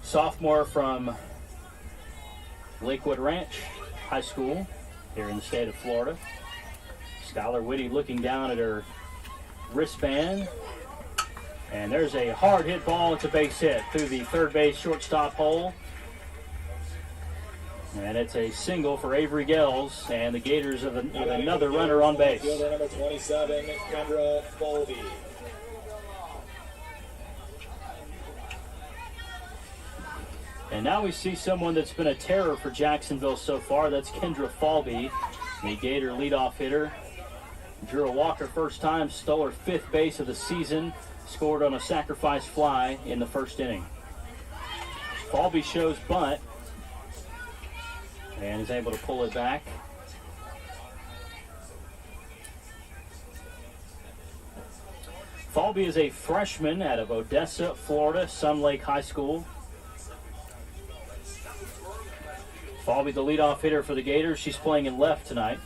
sophomore from Lakewood Ranch High School here in the state of Florida. Skylar Whitty looking down at her wristband. And there's a hard hit ball. It's a base hit through the third base shortstop hole. And it's a single for Avery Gales, and the Gators with another runner on base. Fielder number 27, Kendra Foldy. And now we see someone that's been a terror for Jacksonville so far. That's Kendra Falby, the Gator leadoff hitter. Drew a walk her first time, stole her 5th base of the season, scored on a sacrifice fly in the first inning. Falby shows bunt and is able to pull it back. Falby is a freshman out of Odessa, Florida, Sun Lake High School. Falby, the leadoff hitter for the Gators. She's playing in left tonight.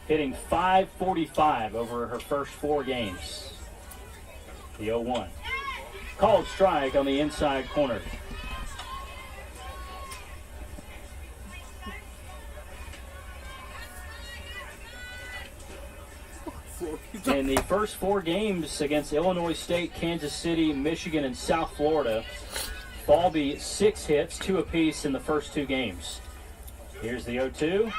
Hitting .545 over her first 4 games. The 0-1. Called strike on the inside corner. In the first 4 games against Illinois State, Kansas City, Michigan, and South Florida, Falby 6 hits, 2 apiece in the first 2 games. Here's the 0-2.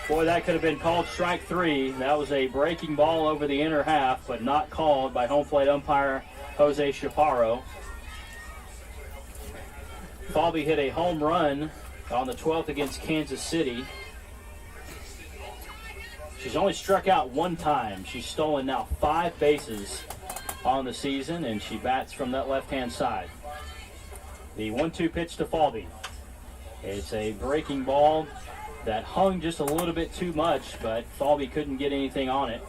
Boy, that could have been called strike 3. That was a breaking ball over the inner half, but not called by home plate umpire Jose Chaparro. Falby hit a home run on the 12th against Kansas City. She's only struck out 1 time. She's stolen now 5 bases on the season, and she bats from that left-hand side. The 1-2 pitch to Falby. It's a breaking ball that hung just a little bit too much, but Falby couldn't get anything on it,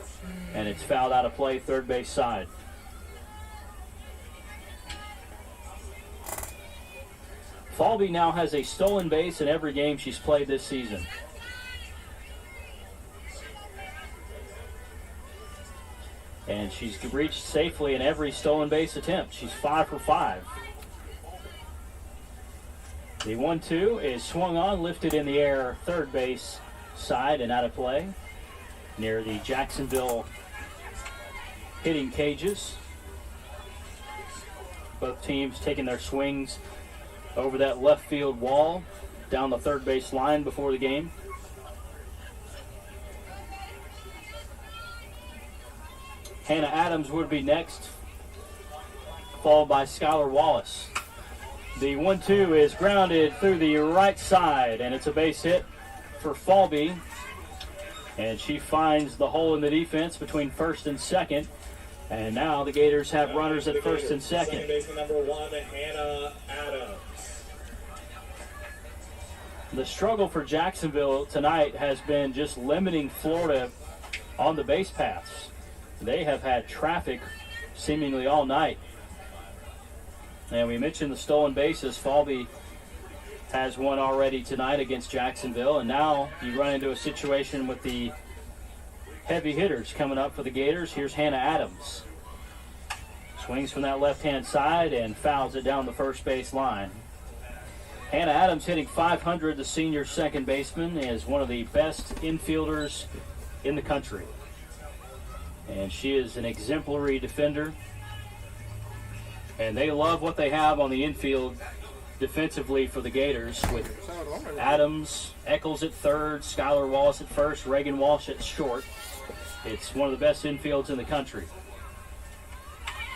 and it's fouled out of play, third base side. Falby now has a stolen base in every game she's played this season. And she's reached safely in every stolen base attempt. She's 5 for 5. The 1-2 is swung on, lifted in the air, third base side and out of play near the Jacksonville hitting cages. Both teams taking their swings over that left field wall down the third base line before the game. Hannah Adams would be next, followed by Skylar Wallace. The 1-2 is grounded through the right side, and it's a base hit for Falby. And she finds the hole in the defense between first and second. And now the Gators have runners at first and second. Second baseman number 1, Hannah Adams. The struggle for Jacksonville tonight has been just limiting Florida on the base paths. They have had traffic seemingly all night. And we mentioned the stolen bases. Falby has one already tonight against Jacksonville. And now you run into a situation with the heavy hitters coming up for the Gators. Here's Hannah Adams. Swings from that left-hand side and fouls it down the first base line. Hannah Adams hitting .500, the senior second baseman, is one of the best infielders in the country. And she is an exemplary defender. And they love what they have on the infield defensively for the Gators, with Adams, Eccles at third, Skylar Wallace at first, Reagan Walsh at short. It's one of the best infields in the country.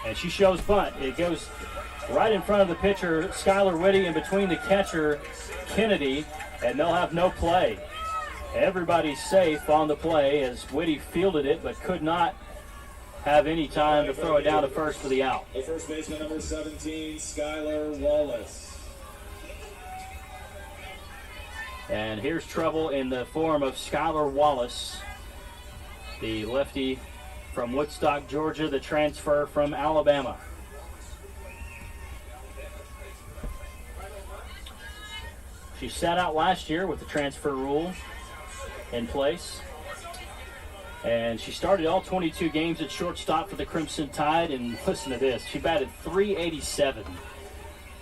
And she shows bunt. It goes right in front of the pitcher, Skylar Whitty, in between the catcher, Kennedy, and they'll have no play. Everybody's safe on the play as Whitty fielded it but could not have any time to throw it down to first for the out. The first baseman number 17, Skylar Wallace. And here's trouble in the form of Skylar Wallace, the lefty from Woodstock, Georgia, the transfer from Alabama. She sat out last year with the transfer rule in place. And she started all 22 games at shortstop for the Crimson Tide. And listen to this, she batted .387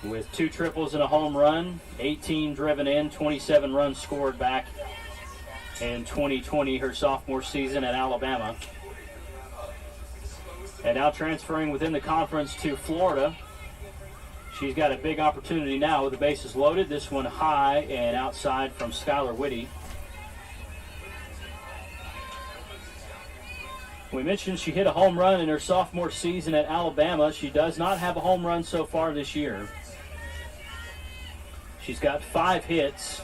with 2 triples and a home run, 18 driven in, 27 runs scored back in 2020, her sophomore season at Alabama. And now transferring within the conference to Florida. She's got a big opportunity now with the bases loaded. This one high and outside from Skylar Whitty. We mentioned she hit a home run in her sophomore season at Alabama. She does not have a home run so far this year. She's got 5 hits,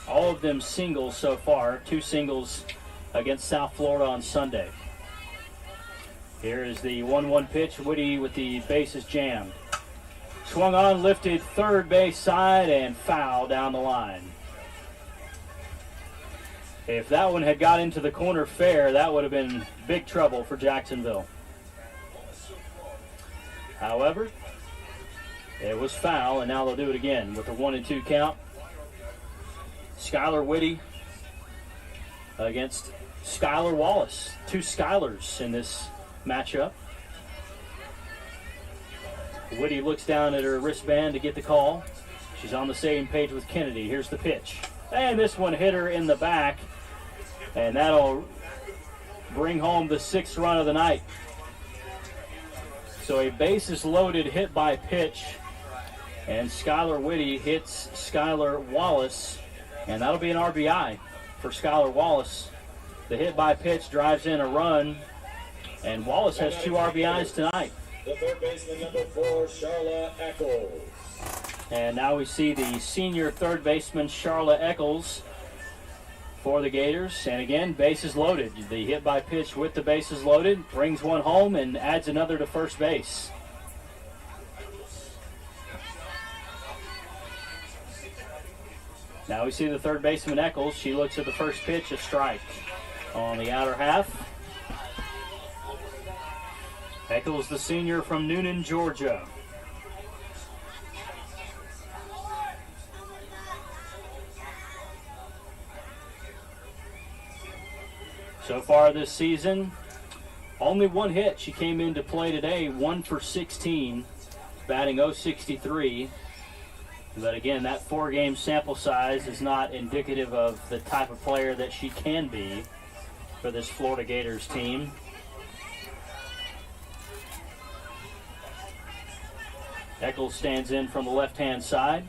all of them singles so far, 2 singles against South Florida on Sunday. Here is the 1-1 pitch. Whitty with the bases jammed. Swung on, lifted third base side, and foul down the line. If that one had got into the corner fair, that would have been big trouble for Jacksonville. However, it was foul, and now they'll do it again with a 1-2 count. Skylar Whitty against Skylar Wallace. 2 Skylars in this matchup. Whitty looks down at her wristband to get the call. She's on the same page with Kennedy. Here's the pitch. And this one hit her in the back. And that'll bring home the 6th run of the night. So a bases loaded hit by pitch. And Skylar Whitty hits Skylar Wallace. And that'll be an RBI for Skylar Wallace. The hit by pitch drives in a run. And Wallace has 2 RBIs tonight. The third baseman, number 4, Charla Eccles. And now we see the senior third baseman, Charla Eccles, for the Gators. And again, bases loaded. The hit by pitch with the bases loaded brings one home and adds another to first base. Now we see the third baseman, Eccles. She looks at the first pitch, a strike on the outer half. Eccles, the senior from Noonan, Georgia. So far this season, only 1 hit. She came into play today, 1 for 16, batting .063. But again, that 4-game sample size is not indicative of the type of player that she can be for this Florida Gators team. Eccles stands in from the left-hand side.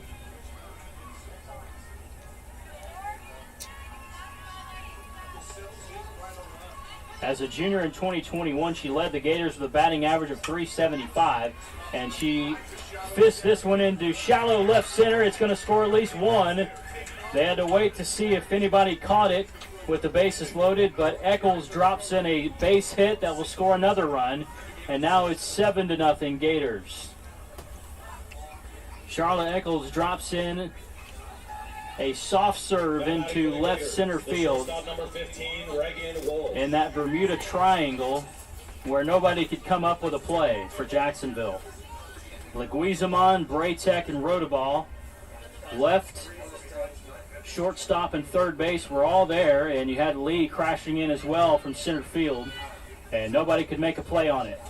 As a junior in 2021, she led the Gators with a batting average of .375, and she fists this one into shallow left center. It's going to score at least 1. They had to wait to see if anybody caught it with the bases loaded, but Eccles drops in a base hit that will score another run, and now it's 7-0 Gators. Charla Eccles drops in a soft serve into left center field in that Bermuda Triangle where nobody could come up with a play for Jacksonville. Leguizamon, Braytek, and Rodabal, left, shortstop, and third base were all there, and you had Lee crashing in as well from center field, and nobody could make a play on it.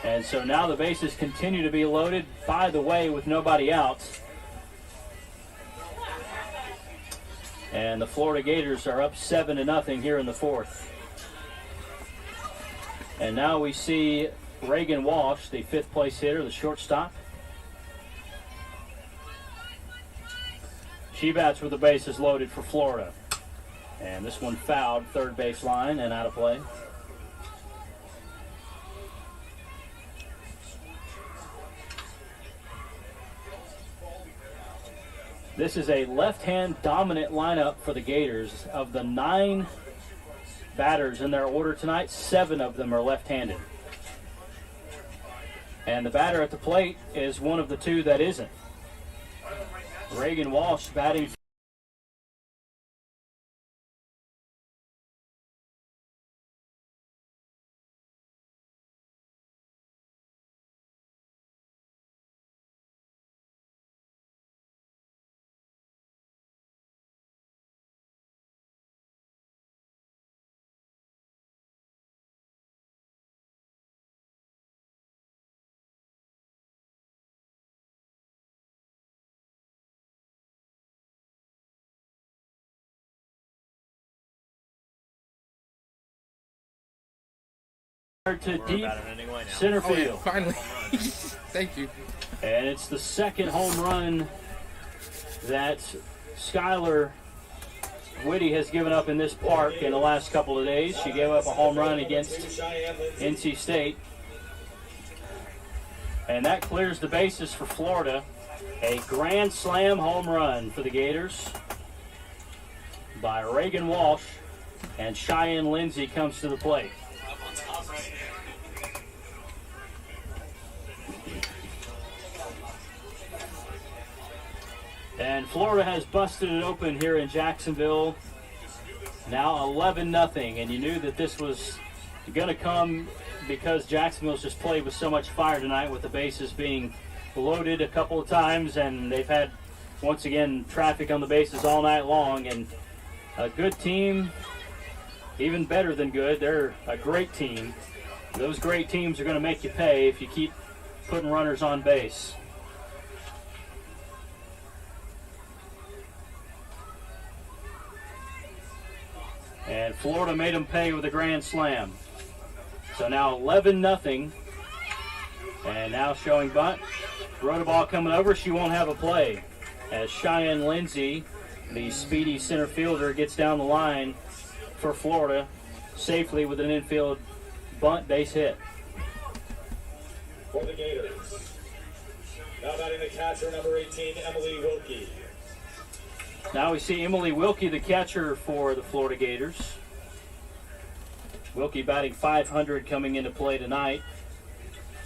And so now the bases continue to be loaded, by the way, with nobody out. And the Florida Gators are up 7-0 here in the 4th. And now we see Reagan Walsh, the 5th place hitter, the shortstop. She bats with the bases loaded for Florida. And this one fouled third base line and out of play. This is a left-hand dominant lineup for the Gators. Of the 9 batters in their order tonight, 7 of them are left-handed. And the batter at the plate is one of the 2 that isn't. Reagan Walsh batting To deep center field. Oh, yeah, finally. Thank you. And it's the second home run that Skylar Whitty has given up in this park in the last couple of days. She gave up a home run against NC State. And that clears the bases for Florida. A grand slam home run for the Gators by Reagan Walsh. And Cheyenne Lindsay comes to the plate. And Florida has busted it open here in Jacksonville. Now 11-0, and you knew that this was going to come because Jacksonville's just played with so much fire tonight, with the bases being loaded a couple of times, and they've had, once again, traffic on the bases all night long. And a good team, even better than good, they're a great team. Those great teams are going to make you pay if you keep putting runners on base. And Florida made them pay with a grand slam. So now 11-0. And now showing bunt. Rotoball coming over. She won't have a play. As Cheyenne Lindsay, the speedy center fielder, gets down the line for Florida safely with an infield bunt base hit. For the Gators. Now batting the catcher, number 18, Emily Wilkie. Now we see Emily Wilkie, the catcher for the Florida Gators. Wilkie batting .500 coming into play tonight.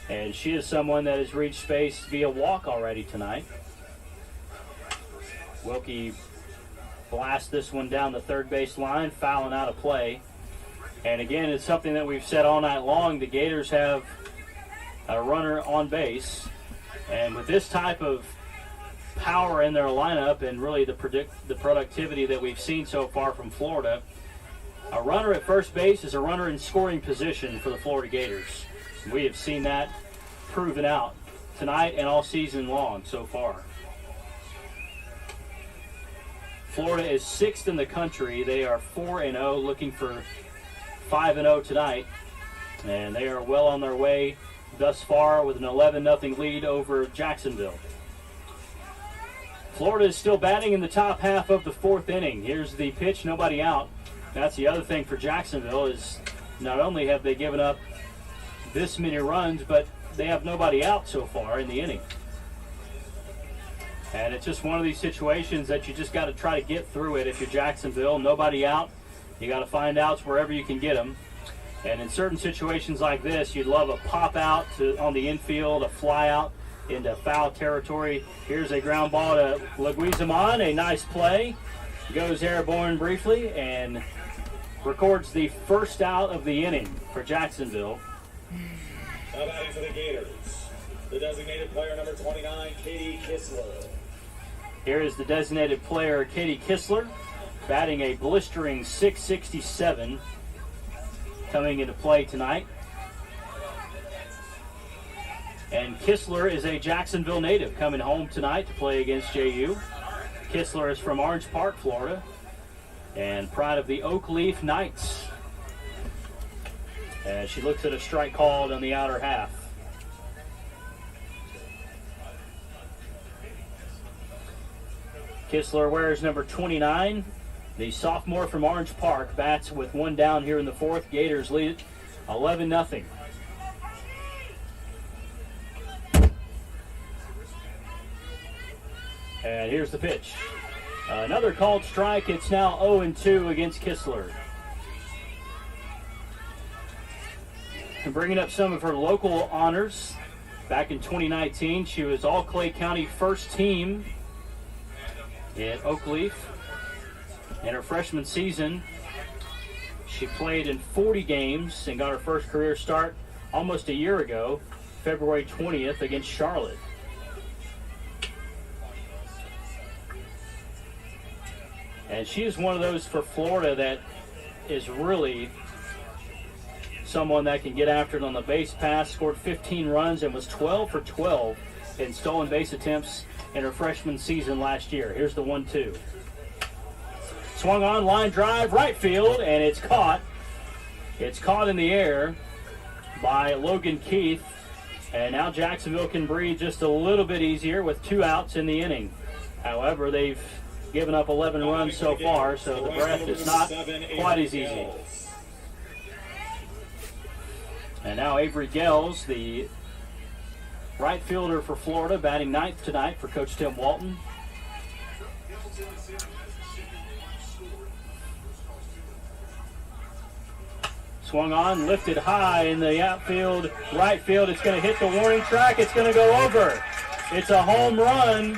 And she is someone that has reached space via walk already tonight. Wilkie blasts this one down the third base line, fouling out of play. And again, it's something that we've said all night long. The Gators have a runner on base. And with this type of power in their lineup and really the productivity that we've seen so far from Florida, a runner at first base is a runner in scoring position for the Florida Gators. We have seen that proven out tonight and all season long so far. Florida is 6th in the country. They are 4-0, looking for 5-0 tonight. And they are well on their way thus far with an 11-0 lead over Jacksonville. Florida is still batting in the top half of the fourth inning. Here's the pitch, nobody out. That's the other thing for Jacksonville, is not only have they given up this many runs, but they have nobody out so far in the inning. And it's just one of these situations that you just got to try to get through it. If you're Jacksonville, nobody out, you got to find outs wherever you can get them. And in certain situations like this, you'd love a pop out on the infield, a fly out into foul territory. Here's a ground ball to Leguizamon, a nice play. Goes airborne briefly and records the first out of the inning for Jacksonville. Now batting for the Gators, the designated player number 29, Katie Kissler. Here is the designated player, Katie Kissler, batting a blistering .667 coming into play tonight. And Kissler is a Jacksonville native coming home tonight to play against JU. Kissler is from Orange Park, Florida, and pride of the Oak Leaf Knights. As she looks at a strike called on the outer half. Kissler wears number 29. The sophomore from Orange Park bats with one down here in the fourth. Gators lead it 11-0. And here's the pitch. Another called strike. It's now 0-2 against Kissler. And bringing up some of her local honors. Back in 2019, she was all Clay County first team at Oakleaf. In her freshman season, she played in 40 games and got her first career start almost a year ago, February 20th, against Charlotte. And she is one of those for Florida that is really someone that can get after it on the base pass. Scored 15 runs and was 12 for 12 in stolen base attempts in her freshman season last year. Here's the 1-2. Swung on, line drive, right field, and it's caught. It's caught in the air by Logan Keith. And now Jacksonville can breathe just a little bit easier with 2 outs in the inning. However, they've given up 11 runs so far, so the breath is not quite as easy. And now Avery Gels, the right fielder for Florida, batting 9th tonight for Coach Tim Walton. Swung on, lifted high in the outfield, right field. It's going to hit the warning track. It's going to go over. It's a home run,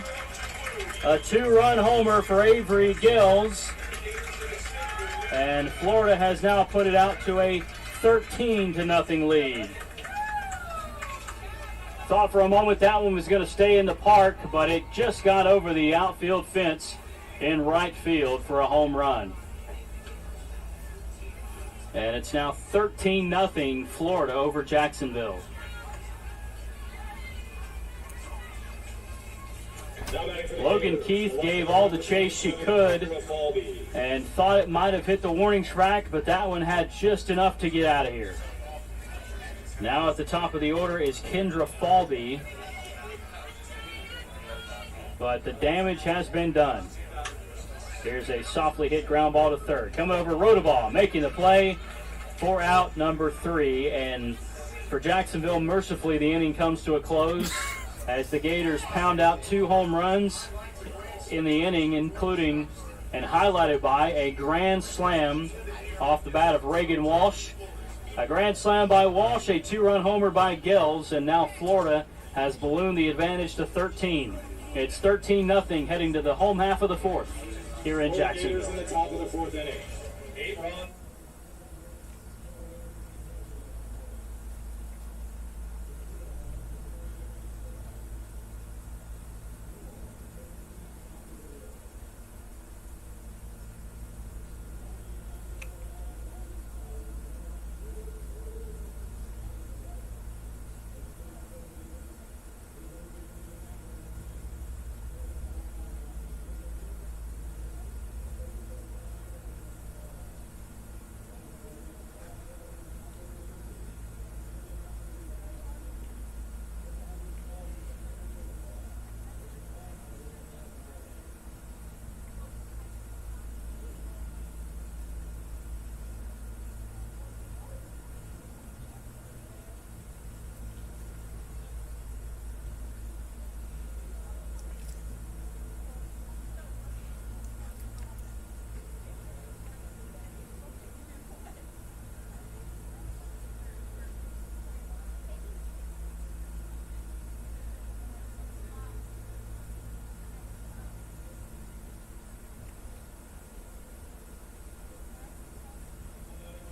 a 2-run homer for Avery Gills. And Florida has now put it out to a 13-0 lead. Thought for a moment that one was going to stay in the park, but it just got over the outfield fence in right field for a home run. And it's now 13-0 Florida over Jacksonville. Logan Keith gave all the chase she could and thought it might have hit the warning track, but that one had just enough to get out of here. Now at the top of the order is Kendra Falby, but the damage has been done. Here's a softly hit ground ball to third. Coming over, Rodaball, making the play for out number 3. And for Jacksonville, mercifully, the inning comes to a close as the Gators pound out 2 home runs in the inning, including and highlighted by a grand slam off the bat of Reagan Walsh. A grand slam by Walsh, a 2-run homer by Gels, and now Florida has ballooned the advantage to 13. It's 13-0 heading to the home half of the 4th. Here in Jacksonville. In the top of the 4th inning. 8 runs.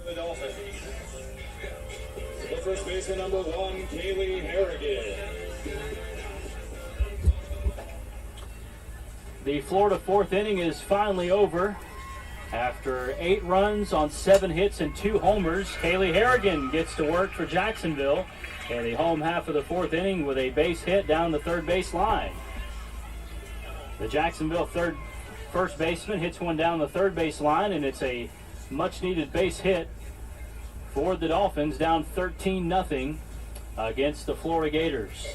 The Dolphins. The first baseman, number 1, Kaylee Harrigan. The Florida 4th inning is finally over. After 8 runs on 7 hits and 2 homers, Kaylee Harrigan gets to work for Jacksonville in the home half of the 4th inning with a base hit down the third base line. The Jacksonville first baseman hits one down the third base line, and it's a much-needed base hit for the Dolphins, down 13-0 against the Florida Gators.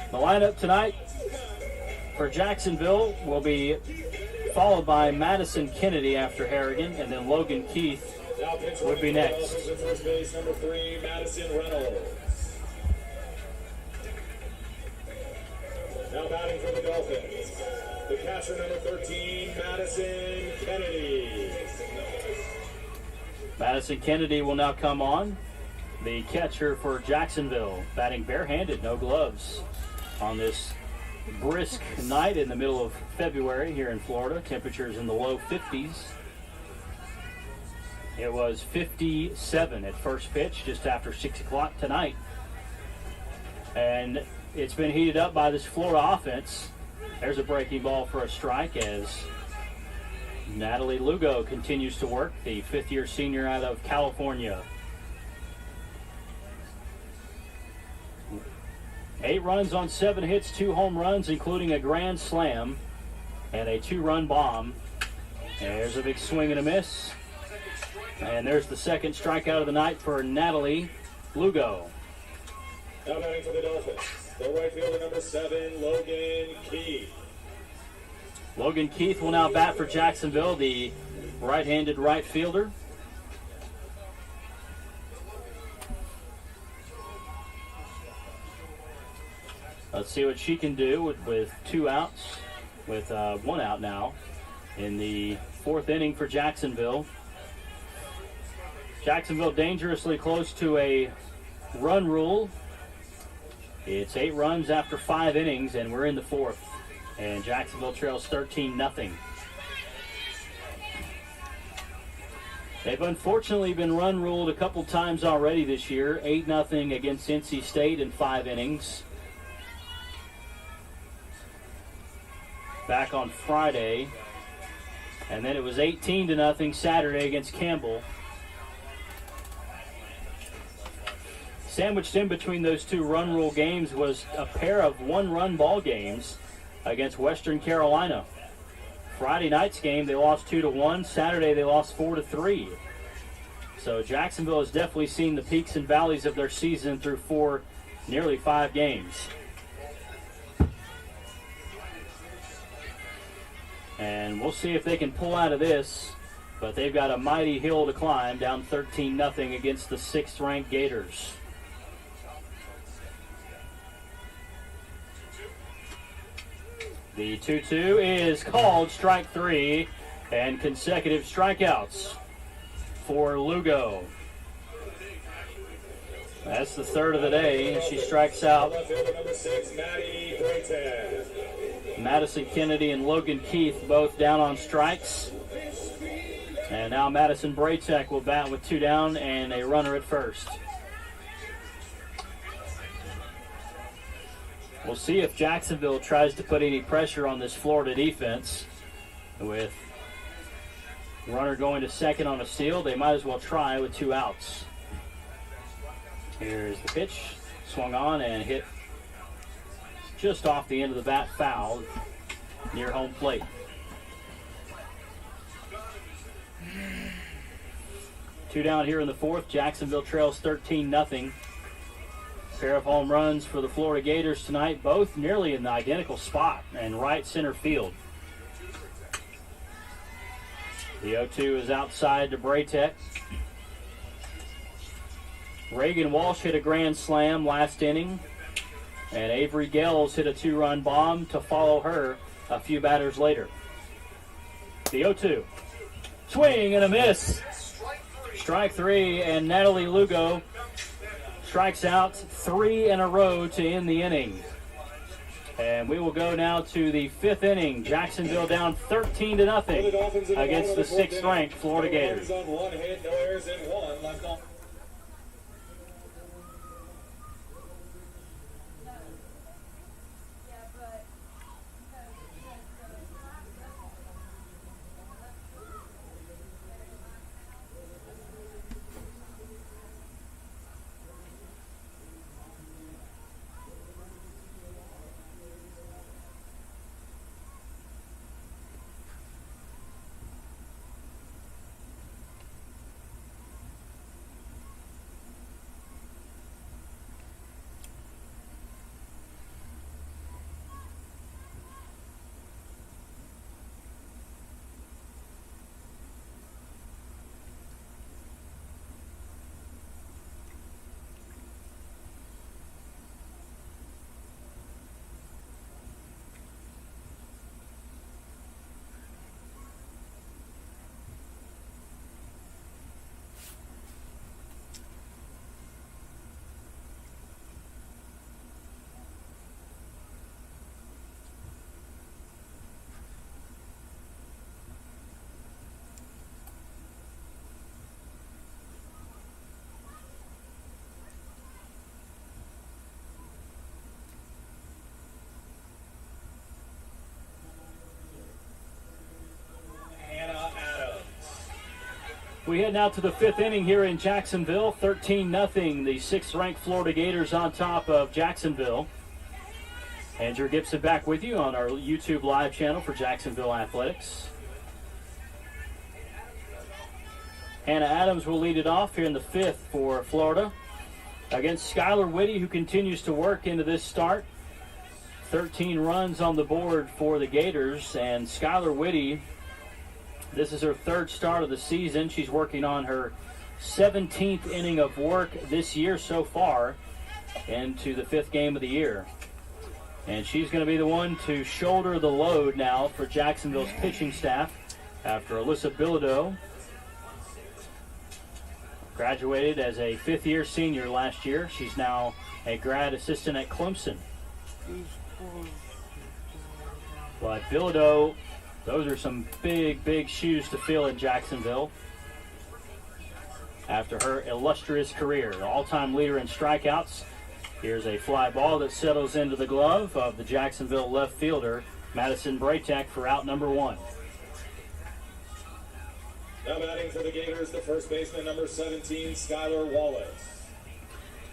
The lineup tonight for Jacksonville will be followed by Madison Kennedy after Harrigan, and then Logan Keith would be next. First base, number 3, Madison Reynolds. Now batting for the Dolphins, the catcher, number 13, Madison Kennedy. Madison Kennedy will now come on. The catcher for Jacksonville, batting barehanded, no gloves, on this brisk night in the middle of February here in Florida. Temperatures in the low 50s. It was 57 at first pitch just after 6 o'clock tonight. And it's been heated up by this Florida offense. There's a breaking ball for a strike as Natalie Lugo continues to work, the 5th-year senior out of California. 8 runs on 7 hits, 2 home runs, including a grand slam and a 2-run bomb. And there's a big swing and a miss. And there's the second strikeout of the night for Natalie Lugo. Now batting for the Dolphins, the right fielder number 7, Logan Keith. Logan Keith will now bat for Jacksonville, the right-handed right fielder. Let's see what she can do with 2 outs, with 1 out now in the 4th inning for Jacksonville. Jacksonville dangerously close to a run rule. It's 8 runs after 5 innings, and we're in the 4th. And Jacksonville trails 13-0. They've unfortunately been run ruled a couple times already this year. 8-0 against NC State in 5 innings. Back on Friday. And then it was 18-0 Saturday against Campbell. Sandwiched in between those 2 run rule games was a pair of 1-run ball games against Western Carolina. Friday night's game, they lost 2-1. Saturday, they lost 4-3. So Jacksonville has definitely seen the peaks and valleys of their season through nearly 5 games. And we'll see if they can pull out of this, but they've got a mighty hill to climb, down 13-0 against the 6th-ranked Gators. The 2-2 is called, strike 3, and consecutive strikeouts for Lugo. That's the 3rd of the day. She strikes out Madison Kennedy and Logan Keith, both down on strikes. And now Madison Braytek will bat with 2 down and a runner at first. We'll see if Jacksonville tries to put any pressure on this Florida defense. With runner going to second on a steal, they might as well try with 2 outs. Here's the pitch. Swung on and hit just off the end of the bat, foul near home plate. Two down here in the 4th. Jacksonville trails 13-0. Pair of home runs for the Florida Gators tonight, both nearly in the identical spot and right center field. The 0-2 is outside to Braytek. Reagan Walsh hit a grand slam last inning, and Avery Gales hit a 2-run bomb to follow her a few batters later. The 0-2. Swing and a miss. Strike 3, and Natalie Lugo strikes out 3 in a row to end the inning. And we will go now to the 5th inning. Jacksonville down 13-0 against the 6th-ranked Florida Gators. We head now to the 5th inning here in Jacksonville. 13-0. The 6th-ranked Florida Gators on top of Jacksonville. Andrew Gibson back with you on our YouTube live channel for Jacksonville Athletics. Hannah Adams will lead it off here in the 5th for Florida against Skylar Whitty, who continues to work into this start. 13 runs on the board for the Gators, and Skylar Whitty, this is her 3rd start of the season. She's working on her 17th inning of work this year so far into the 5th game of the year. And she's going to be the one to shoulder the load now for Jacksonville's pitching staff after Alyssa Bilodeau graduated as a 5th-year senior last year. She's now a grad assistant at Clemson. But Bilodeau, those are some big, big shoes to fill in Jacksonville after her illustrious career. The all-time leader in strikeouts. Here's a fly ball that settles into the glove of the Jacksonville left fielder, Madison Braytek, for out number 1. Now batting for the Gators, the first baseman, number 17, Skylar Wallace.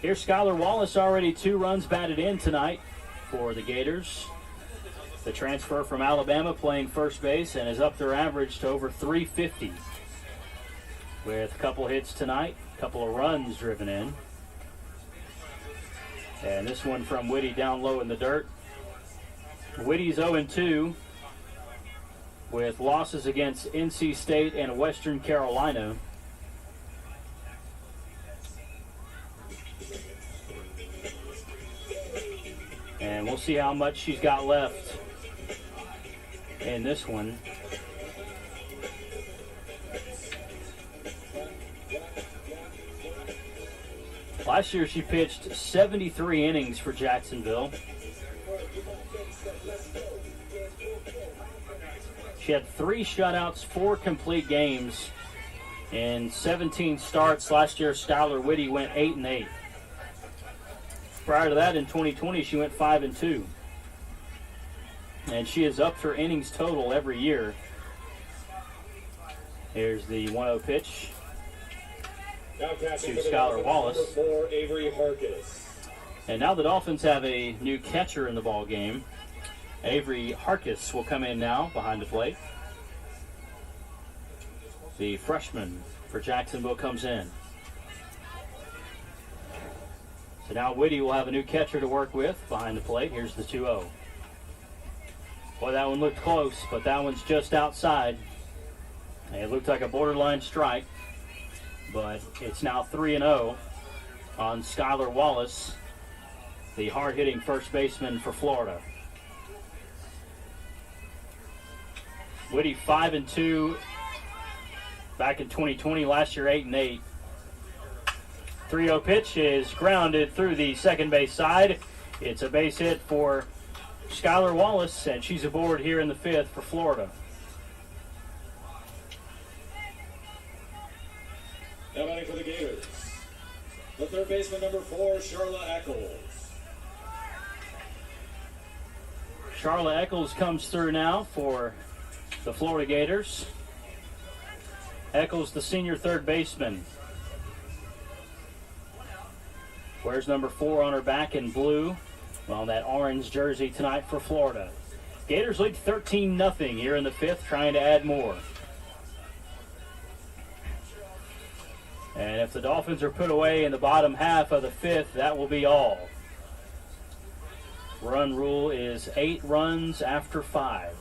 Here's Skylar Wallace, already 2 runs batted in tonight for the Gators. The transfer from Alabama playing first base and is up their average to over 350 with a couple hits tonight, a couple of runs driven in. And this one from Whitty down low in the dirt. Whitty's 0-2 with losses against NC State and Western Carolina. And we'll see how much she's got left in this one. Last year she pitched 73 innings for Jacksonville. She had 3 shutouts, 4 complete games in 17 starts. Last year Skylar Whitty went 8-8. Prior to that in 2020 she went 5-2. And she has upped her innings total every year. Here's the 1-0 pitch to Skylar Wallace. Avery Harkis. And now the Dolphins have a new catcher in the ball game. Avery Harkis will come in now behind the plate. The freshman for Jacksonville comes in. So now Whitty will have a new catcher to work with behind the plate. Here's the 2-0. Boy, that one looked close, but that one's just outside. It looked like a borderline strike, but it's now 3-0 on Skylar Wallace, the hard-hitting first baseman for Florida. Whitty 5-2 back in 2020, last year 8-8. 3-0 pitch is grounded through the second base side. It's a base hit for Skylar Wallace, and she's aboard here in the 5th for Florida. Now batting for the Gators, the third baseman, number 4, Charla Eccles. Charla Eccles comes through now for the Florida Gators. Eccles, the senior third baseman, wears number 4 on her back in blue on that orange jersey tonight for Florida. Gators lead 13-0 here in the 5th, trying to add more. And if the Dolphins are put away in the bottom half of the 5th, that will be all. Run rule is 8 runs after 5.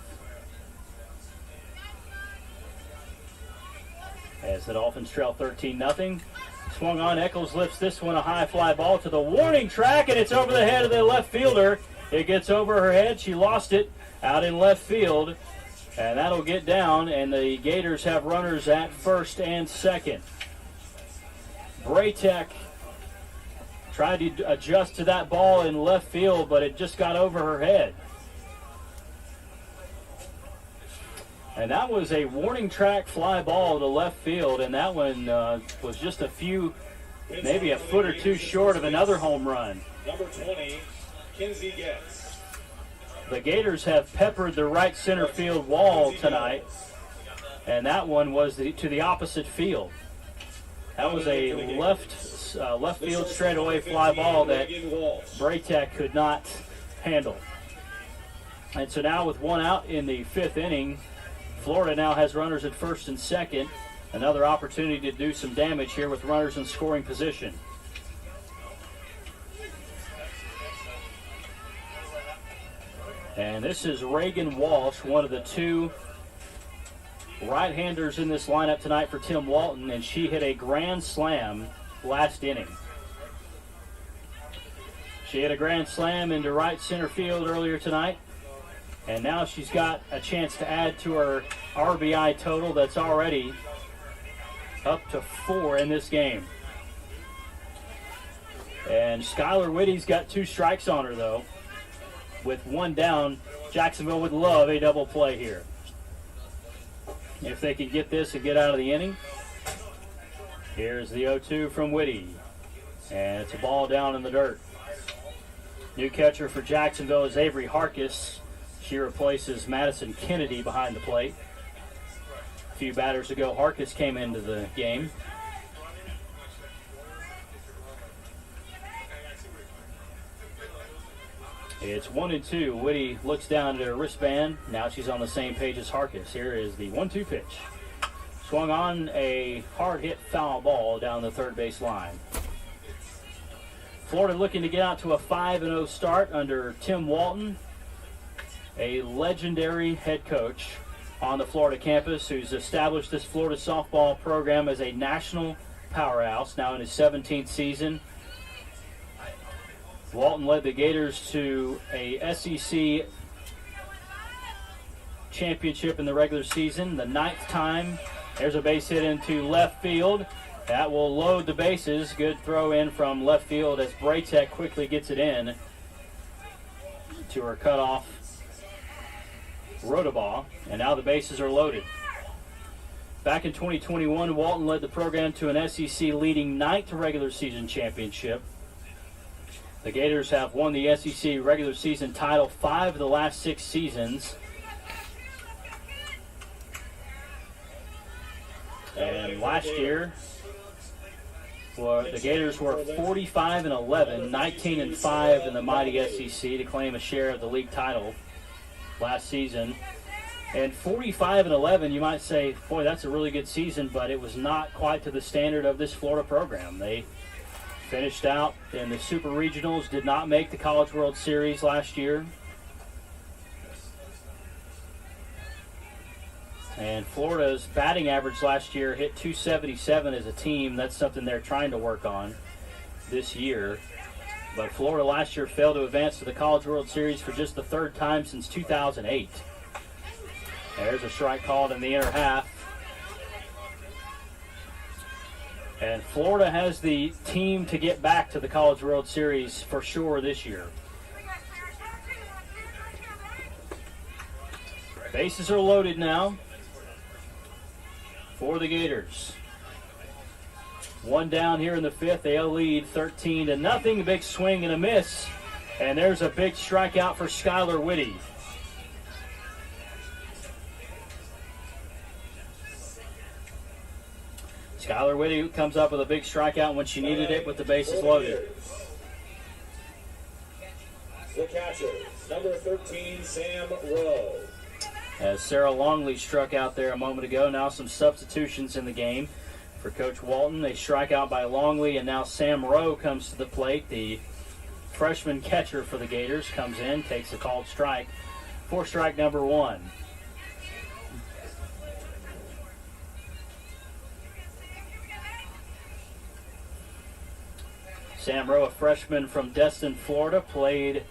As the Dolphins trail 13-0. Swung on, Eccles lifts this one, a high fly ball to the warning track, and it's over the head of the left fielder. It gets over her head. She lost it out in left field, and that'll get down, and the Gators have runners at first and second. Braytek tried to adjust to that ball in left field, but it just got over her head. And that was a warning track fly ball to left field, and that one was just maybe a foot or two short of another home run. Number 20, Kinsey Getz. The Gators have peppered the right center field wall tonight, and that one was to the opposite field. That was a left field straightaway fly ball that Braytek could not handle. And so now with 1 out in the 5th inning, Florida now has runners at first and second. Another opportunity to do some damage here with runners in scoring position. And this is Reagan Walsh, one of the two right-handers in this lineup tonight for Tim Walton, and she hit a grand slam last inning. She hit a grand slam into right center field earlier tonight, and now she's got a chance to add to her RBI total that's already up to 4 in this game. And Skylar Whitty's got 2 strikes on her, though. With 1 down, Jacksonville would love a double play here. If they can get this and get out of the inning. Here's the 0-2 from Whitty. And it's a ball down in the dirt. New catcher for Jacksonville is Avery Harkis. She replaces Madison Kennedy behind the plate. A few batters ago, Harkis came into the game. It's 1-2. Whitty looks down at her wristband. Now she's on the same page as Harkis. Here is the 1-2 pitch. Swung on a hard-hit foul ball down the third base line. Florida looking to get out to a 5-0 start under Tim Walton, a legendary head coach on the Florida campus who's established this Florida softball program as a national powerhouse, now in his 17th season. Walton led the Gators to a SEC championship in the regular season, the 9th time. There's a base hit into left field. That will load the bases. Good throw in from left field as Braytek quickly gets it in to her cutoff Rotobaugh. And now the bases are loaded. Back in 2021, Walton led the program to an SEC leading 9th regular season championship. The Gators have won the SEC regular season title 5 of the last 6 seasons. And last year, the Gators were 45-11, 19-5 in the mighty SEC to claim a share of the league title last season. And 45-11, you might say, boy, that's a really good season, but it was not quite to the standard of this Florida program. They finished out in the Super Regionals, did not make the College World Series last year. And Florida's batting average last year hit .277 as a team. That's something they're trying to work on this year. But Florida last year failed to advance to the College World Series for just the 3rd time since 2008. There's a strike called in the inner half. And Florida has the team to get back to the College World Series for sure this year. Bases are loaded now for the Gators. 1 down here in the 5th. They'll lead 13-0. A big swing and a miss. And there's a big strikeout for Skylar Whitty. Skylar Whitty comes up with a big strikeout when she needed it with the bases loaded. The catcher, number 13, Sam Rowe. As Sarah Longley struck out there a moment ago, now some substitutions in the game for Coach Walton. They strike out by Longley, and now Sam Rowe comes to the plate. The freshman catcher for the Gators comes in, takes a called strike for strike number 1. Sam Rowe, a freshman from Destin, Florida, played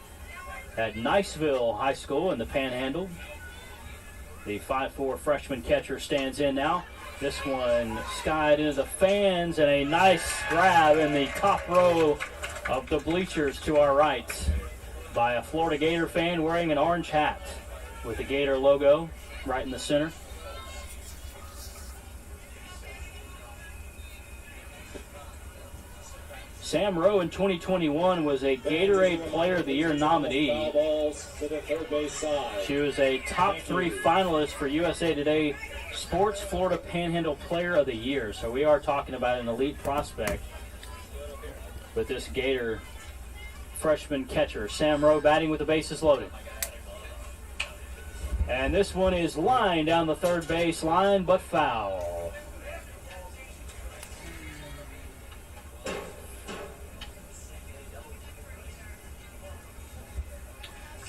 at Niceville High School in the Panhandle. The 5'4" freshman catcher stands in now. This one skied into the fans, and a nice grab in the top row of the bleachers to our right by a Florida Gator fan wearing an orange hat with the Gator logo right in the center. Sam Rowe in 2021 was a Gatorade Player of the Year nominee. She was a top 3 finalist for USA Today Sports Florida Panhandle Player of the Year. So we are talking about an elite prospect with this Gator freshman catcher. Sam Rowe batting with the bases loaded. And this one is lined down the third base line, but foul.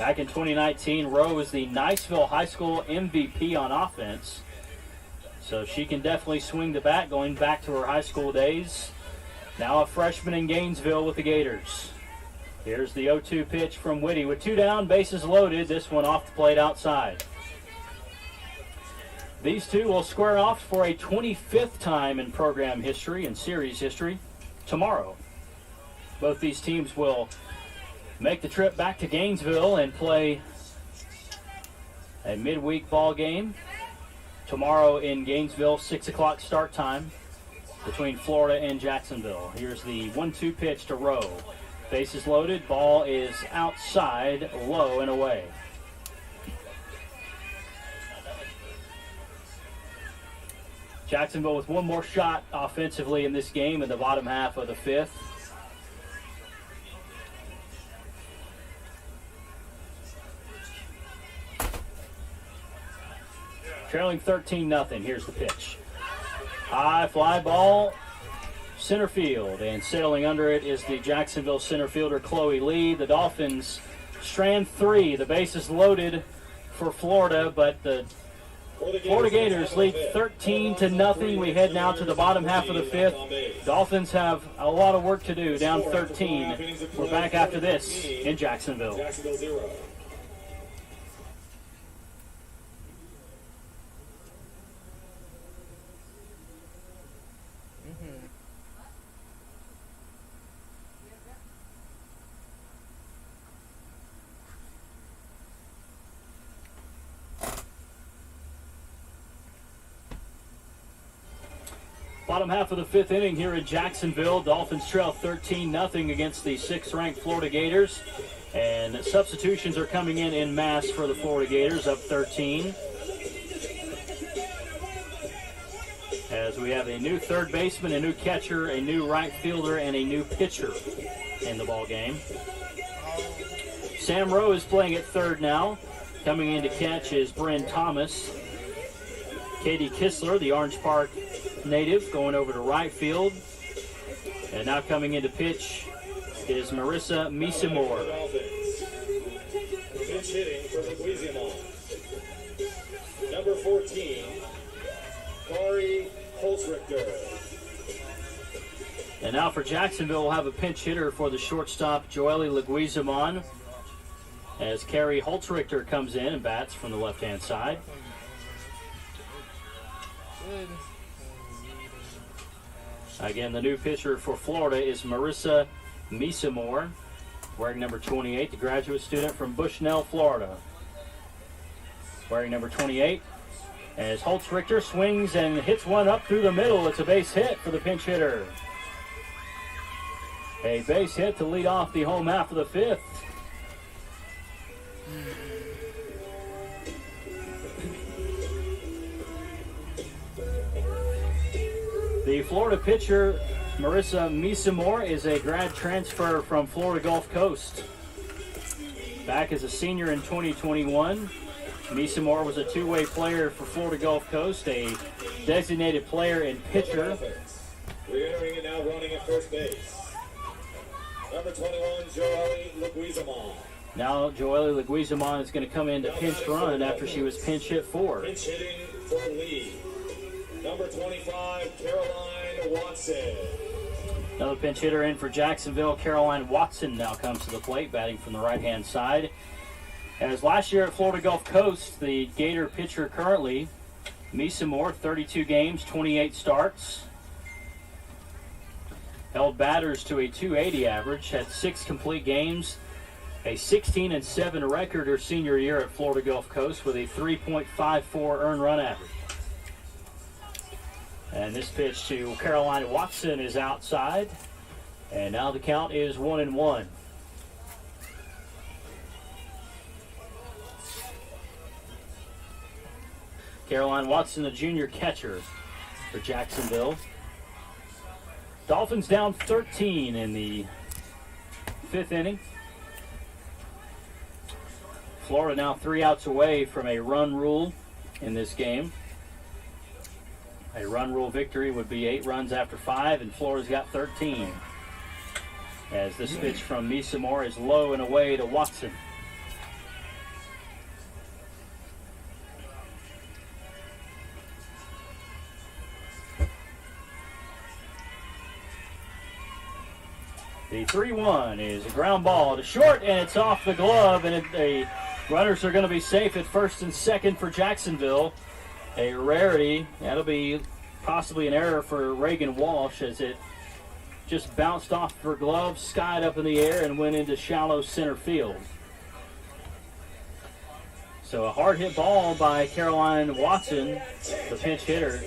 Back in 2019, Rowe was the Niceville High School MVP on offense. So she can definitely swing the bat going back to her high school days. Now a freshman in Gainesville with the Gators. Here's the 0-2 pitch from Whitty with 2 down, bases loaded. This one off the plate outside. These two will square off for a 25th time in program history and series history tomorrow. Both these teams will make the trip back to Gainesville and play a midweek ball game tomorrow in Gainesville, 6 o'clock start time between Florida and Jacksonville. Here's the 1-2 pitch to Rowe. Bases loaded, ball is outside, low and away. Jacksonville with one more shot offensively in this game in the bottom half of the 5th. Trailing 13-0. Here's the pitch. High fly ball, center field, and settling under it is the Jacksonville center fielder Chloe Lee. The Dolphins strand 3. The base is loaded for Florida, but the Florida Gators lead 13-0. We head now to the bottom half of the 5th. Dolphins have a lot of work to do, down 13. We're back after this in Jacksonville. Jacksonville 0. Bottom half of the 5th inning here in Jacksonville. Dolphins trail 13-0 against the 6th-ranked Florida Gators. And substitutions are coming in mass for the Florida Gators, up 13. As we have a new third baseman, a new catcher, a new right fielder, and a new pitcher in the ball game. Sam Rowe is playing at third now. Coming in to catch is Bryn Thomas. Katie Kistler, the Orange Park native, going over to right field. And now coming in to pitch is Marissa Misamore. Pinch hitting for Leguizamon. Number 14, Kari Holzrichter. And now for Jacksonville, we'll have a pinch hitter for the shortstop, Joely Leguizamon, as Carrie Holzrichter comes in and bats from the left-hand side. Again, the new pitcher for Florida is Marissa Misamore, wearing number 28, the graduate student from Bushnell, Florida. Wearing number 28, as Holzrichter swings and hits one up through the middle. It's a base hit for the pinch hitter. A base hit to lead off the home half of the 5th. The Florida pitcher, Marissa Misamore, is a grad transfer from Florida Gulf Coast. Back as a senior in 2021, Misamore was a two-way player for Florida Gulf Coast, a designated player and pitcher. Re-entering it now, running at first base. Number 21, Joely Leguizamon. Now Joely Leguizamon is going to come in to pinch run after she was pinch hit for. Pinch hitting for Lee. Number 25, Caroline Watson. Another pinch hitter in for Jacksonville. Caroline Watson now comes to the plate, batting from the right-hand side. As last year at Florida Gulf Coast, the Gator pitcher currently, Misamore, 32 games, 28 starts. Held batters to a .280 average, had 6 complete games, a 16-7 record her senior year at Florida Gulf Coast with a 3.54 earned run average. And this pitch to Caroline Watson is outside. And now the count is 1-1. Caroline Watson, the junior catcher for Jacksonville. Dolphins down 13 in the 5th inning. Florida now 3 outs away from a run rule in this game. A run rule victory would be 8 runs after 5, and Florida's got 13. As this pitch from Misamore is low and away to Watson. The 3-1 is a ground ball to short, and it's off the glove, and the runners are going to be safe at first and second for Jacksonville. A rarity. That'll be possibly an error for Reagan Walsh as it just bounced off her glove, skied up in the air, and went into shallow center field. So a hard hit ball by Caroline Watson, the pinch hitter.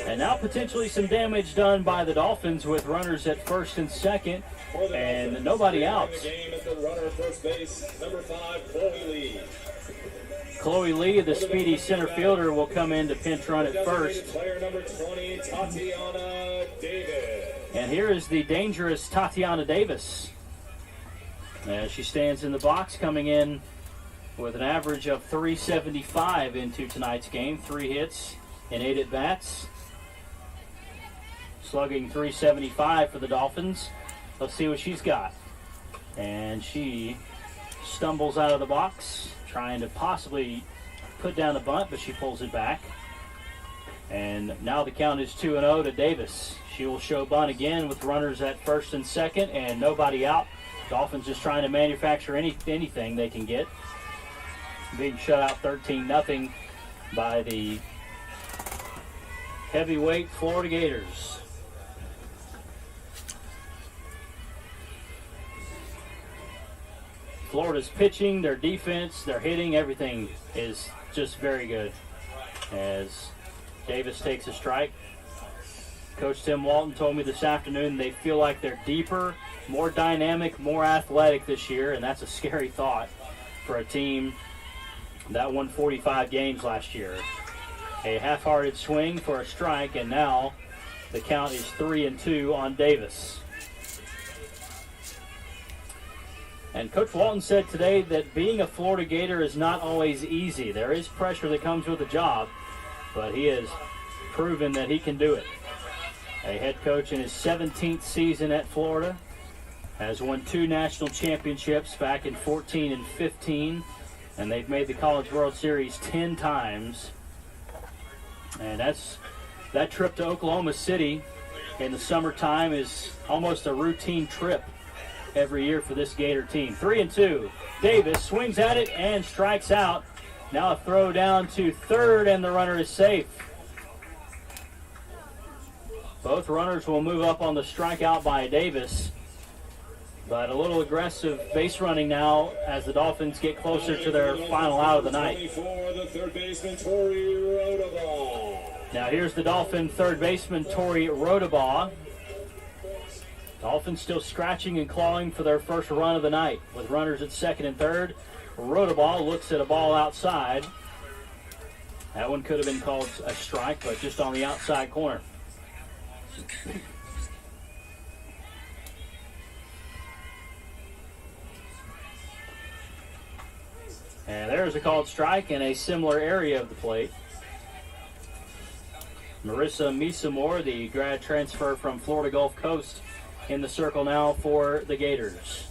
And now potentially some damage done by the Dolphins with runners at first and second and nobody out. Chloe Lee, the speedy center fielder, will come in to pinch run at first. And here is the dangerous Tatiana Davis. As she stands in the box, coming in with an average of .375 into tonight's game. 3 hits and 8 at-bats. Slugging .375 for the Dolphins. Let's see what she's got. And she stumbles out of the box, trying to possibly put down the bunt, but she pulls it back. And now the count is 2-0 to Davis. She will show bunt again with runners at first and second and nobody out. Dolphins just trying to manufacture anything they can get. Being shut out 13-0 by the heavyweight Florida Gators. Florida's pitching, their defense, their hitting, everything is just very good. As Davis takes a strike. Coach Tim Walton told me this afternoon they feel like they're deeper, more dynamic, more athletic this year, and that's a scary thought for a team that won 45 games last year. A half-hearted swing for a strike, and now the count is 3-2 on Davis. And Coach Walton said today that being a Florida Gator is not always easy. There is pressure that comes with the job, but he has proven that he can do it. A head coach in his 17th season at Florida, has won 2 national championships back in 14 and 15, and they've made the College World Series 10 times. And that trip to Oklahoma City in the summertime is almost a routine trip every year for this Gator team. 3-2. Davis swings at it and strikes out. Now a throw down to third, and the runner is safe. Both runners will move up on the strikeout by Davis. But a little aggressive base running now as the Dolphins get closer to their final out of the night. Now here's the Dolphin third baseman, Tori Rodabaugh. Dolphins still scratching and clawing for their first run of the night. With runners at second and third, Rodabaugh looks at a ball outside. That one could have been called a strike, but just on the outside corner. And there's a called strike in a similar area of the plate. Marissa Misamore, the grad transfer from Florida Gulf Coast, in the circle now for the Gators.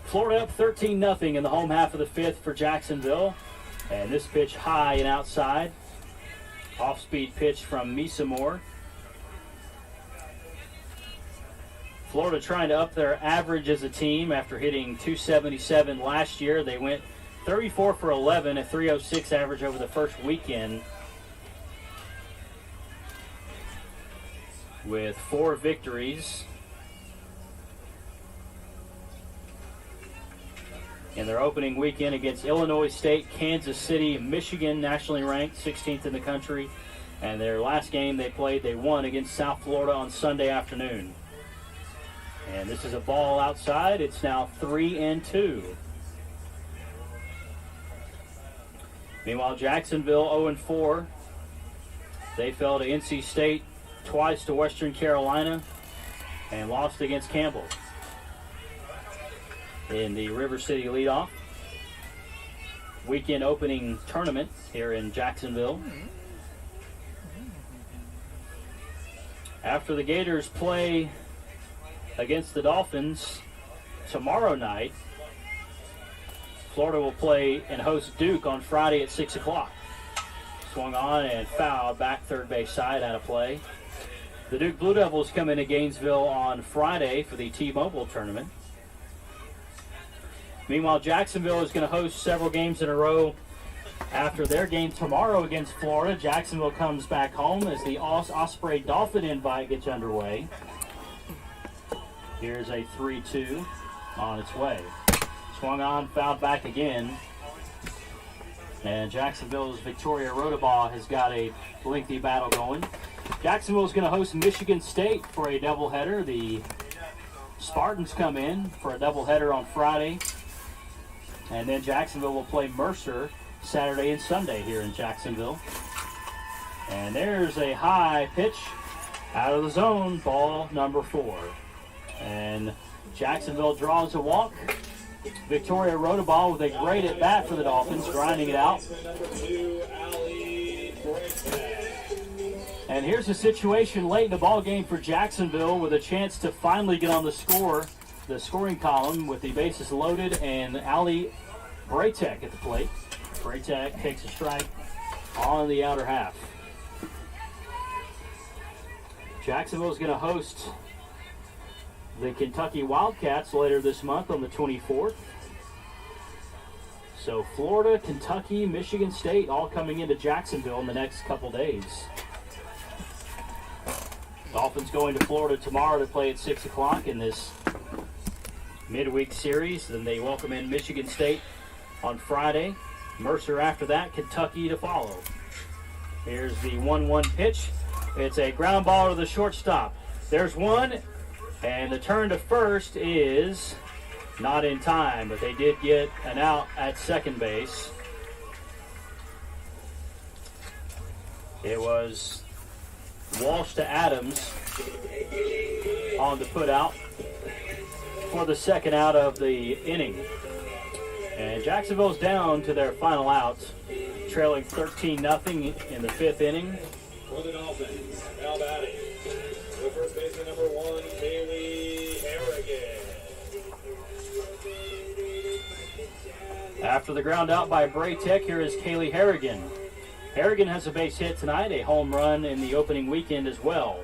Florida up 13-0 in the home half of the fifth for Jacksonville. And this pitch high and outside. Off-speed pitch from Misamore. Florida trying to up their average as a team after hitting .277 last year. They went 34 for 11, a .306 average over the first weekend, with 4 victories. In their opening weekend against Illinois State, Kansas City, Michigan, nationally ranked 16th in the country. And their last game they played, they won against South Florida on Sunday afternoon. And this is a ball outside. It's now 3-2. Meanwhile, Jacksonville 0-4. They fell to NC State, twice to Western Carolina, and lost against Campbell in the River City leadoff weekend opening tournament here in Jacksonville. After the Gators play against the Dolphins tomorrow night, Florida will play and host Duke on Friday at 6 o'clock. Swung on and fouled back third base side, out of play. The Duke Blue Devils come into Gainesville on Friday for the T-Mobile tournament. Meanwhile, Jacksonville is going to host several games in a row after their game tomorrow against Florida. Jacksonville comes back home as the Osprey Dolphin invite gets underway. Here's a 3-2 on its way. Swung on, fouled back again. And Jacksonville's Victoria Rodabaugh has got a lengthy battle going. Jacksonville is going to host Michigan State for a doubleheader. The Spartans come in for a doubleheader on Friday. And then Jacksonville will play Mercer Saturday and Sunday here in Jacksonville. And there's a high pitch out of the zone, ball number 4. And Jacksonville draws a walk. Victoria Rodabaugh with a great at bat for the Dolphins, grinding it out. And here's a situation late in the ball game for Jacksonville with a chance to finally get on the scoring column with the bases loaded, and Ali Braytek at the plate. Braytek takes a strike on the outer half. Jacksonville is going to host the Kentucky Wildcats later this month on the 24th. So Florida, Kentucky, Michigan State all coming into Jacksonville in the next couple days. Dolphins going to Florida tomorrow to play at 6 o'clock in this midweek series. Then they welcome in Michigan State on Friday. Mercer after that, Kentucky to follow. Here's the 1-1 pitch. It's a ground ball to the shortstop. There's one, and the turn to first is not in time, but they did get an out at second base. It was Walsh to Adams on the put out for the second out of the inning. And Jacksonville's down to their final out, trailing 13-0 in the 5th inning. For the Dolphins, now batting, the first baseman number 1, Kaylee Harrigan. After the ground out by Braytek, here is Kaylee Harrigan. Harrigan has a base hit tonight, a home run in the opening weekend as well.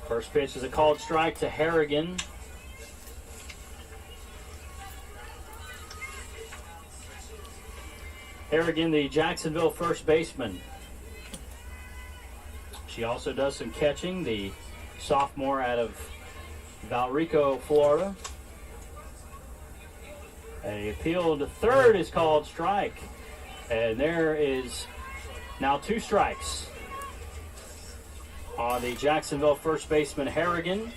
First pitch is a called strike to Harrigan. Harrigan, the Jacksonville first baseman. She also does some catching, the sophomore out of Valrico, Florida. A appeal to third is called strike. And there is now 2 strikes on the Jacksonville first baseman Harrigan.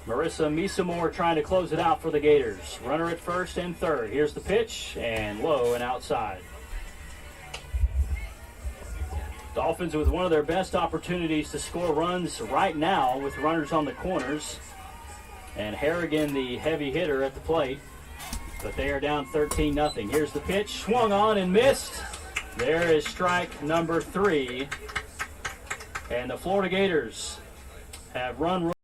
Marissa Misamore trying to close it out for the Gators. Runner at first and third. Here's the pitch, and low and outside. Dolphins with one of their best opportunities to score runs right now with runners on the corners. And Harrigan, the heavy hitter at the plate. But they are down 13-0. Here's the pitch, swung on and missed. There is strike number 3. And the Florida Gators have run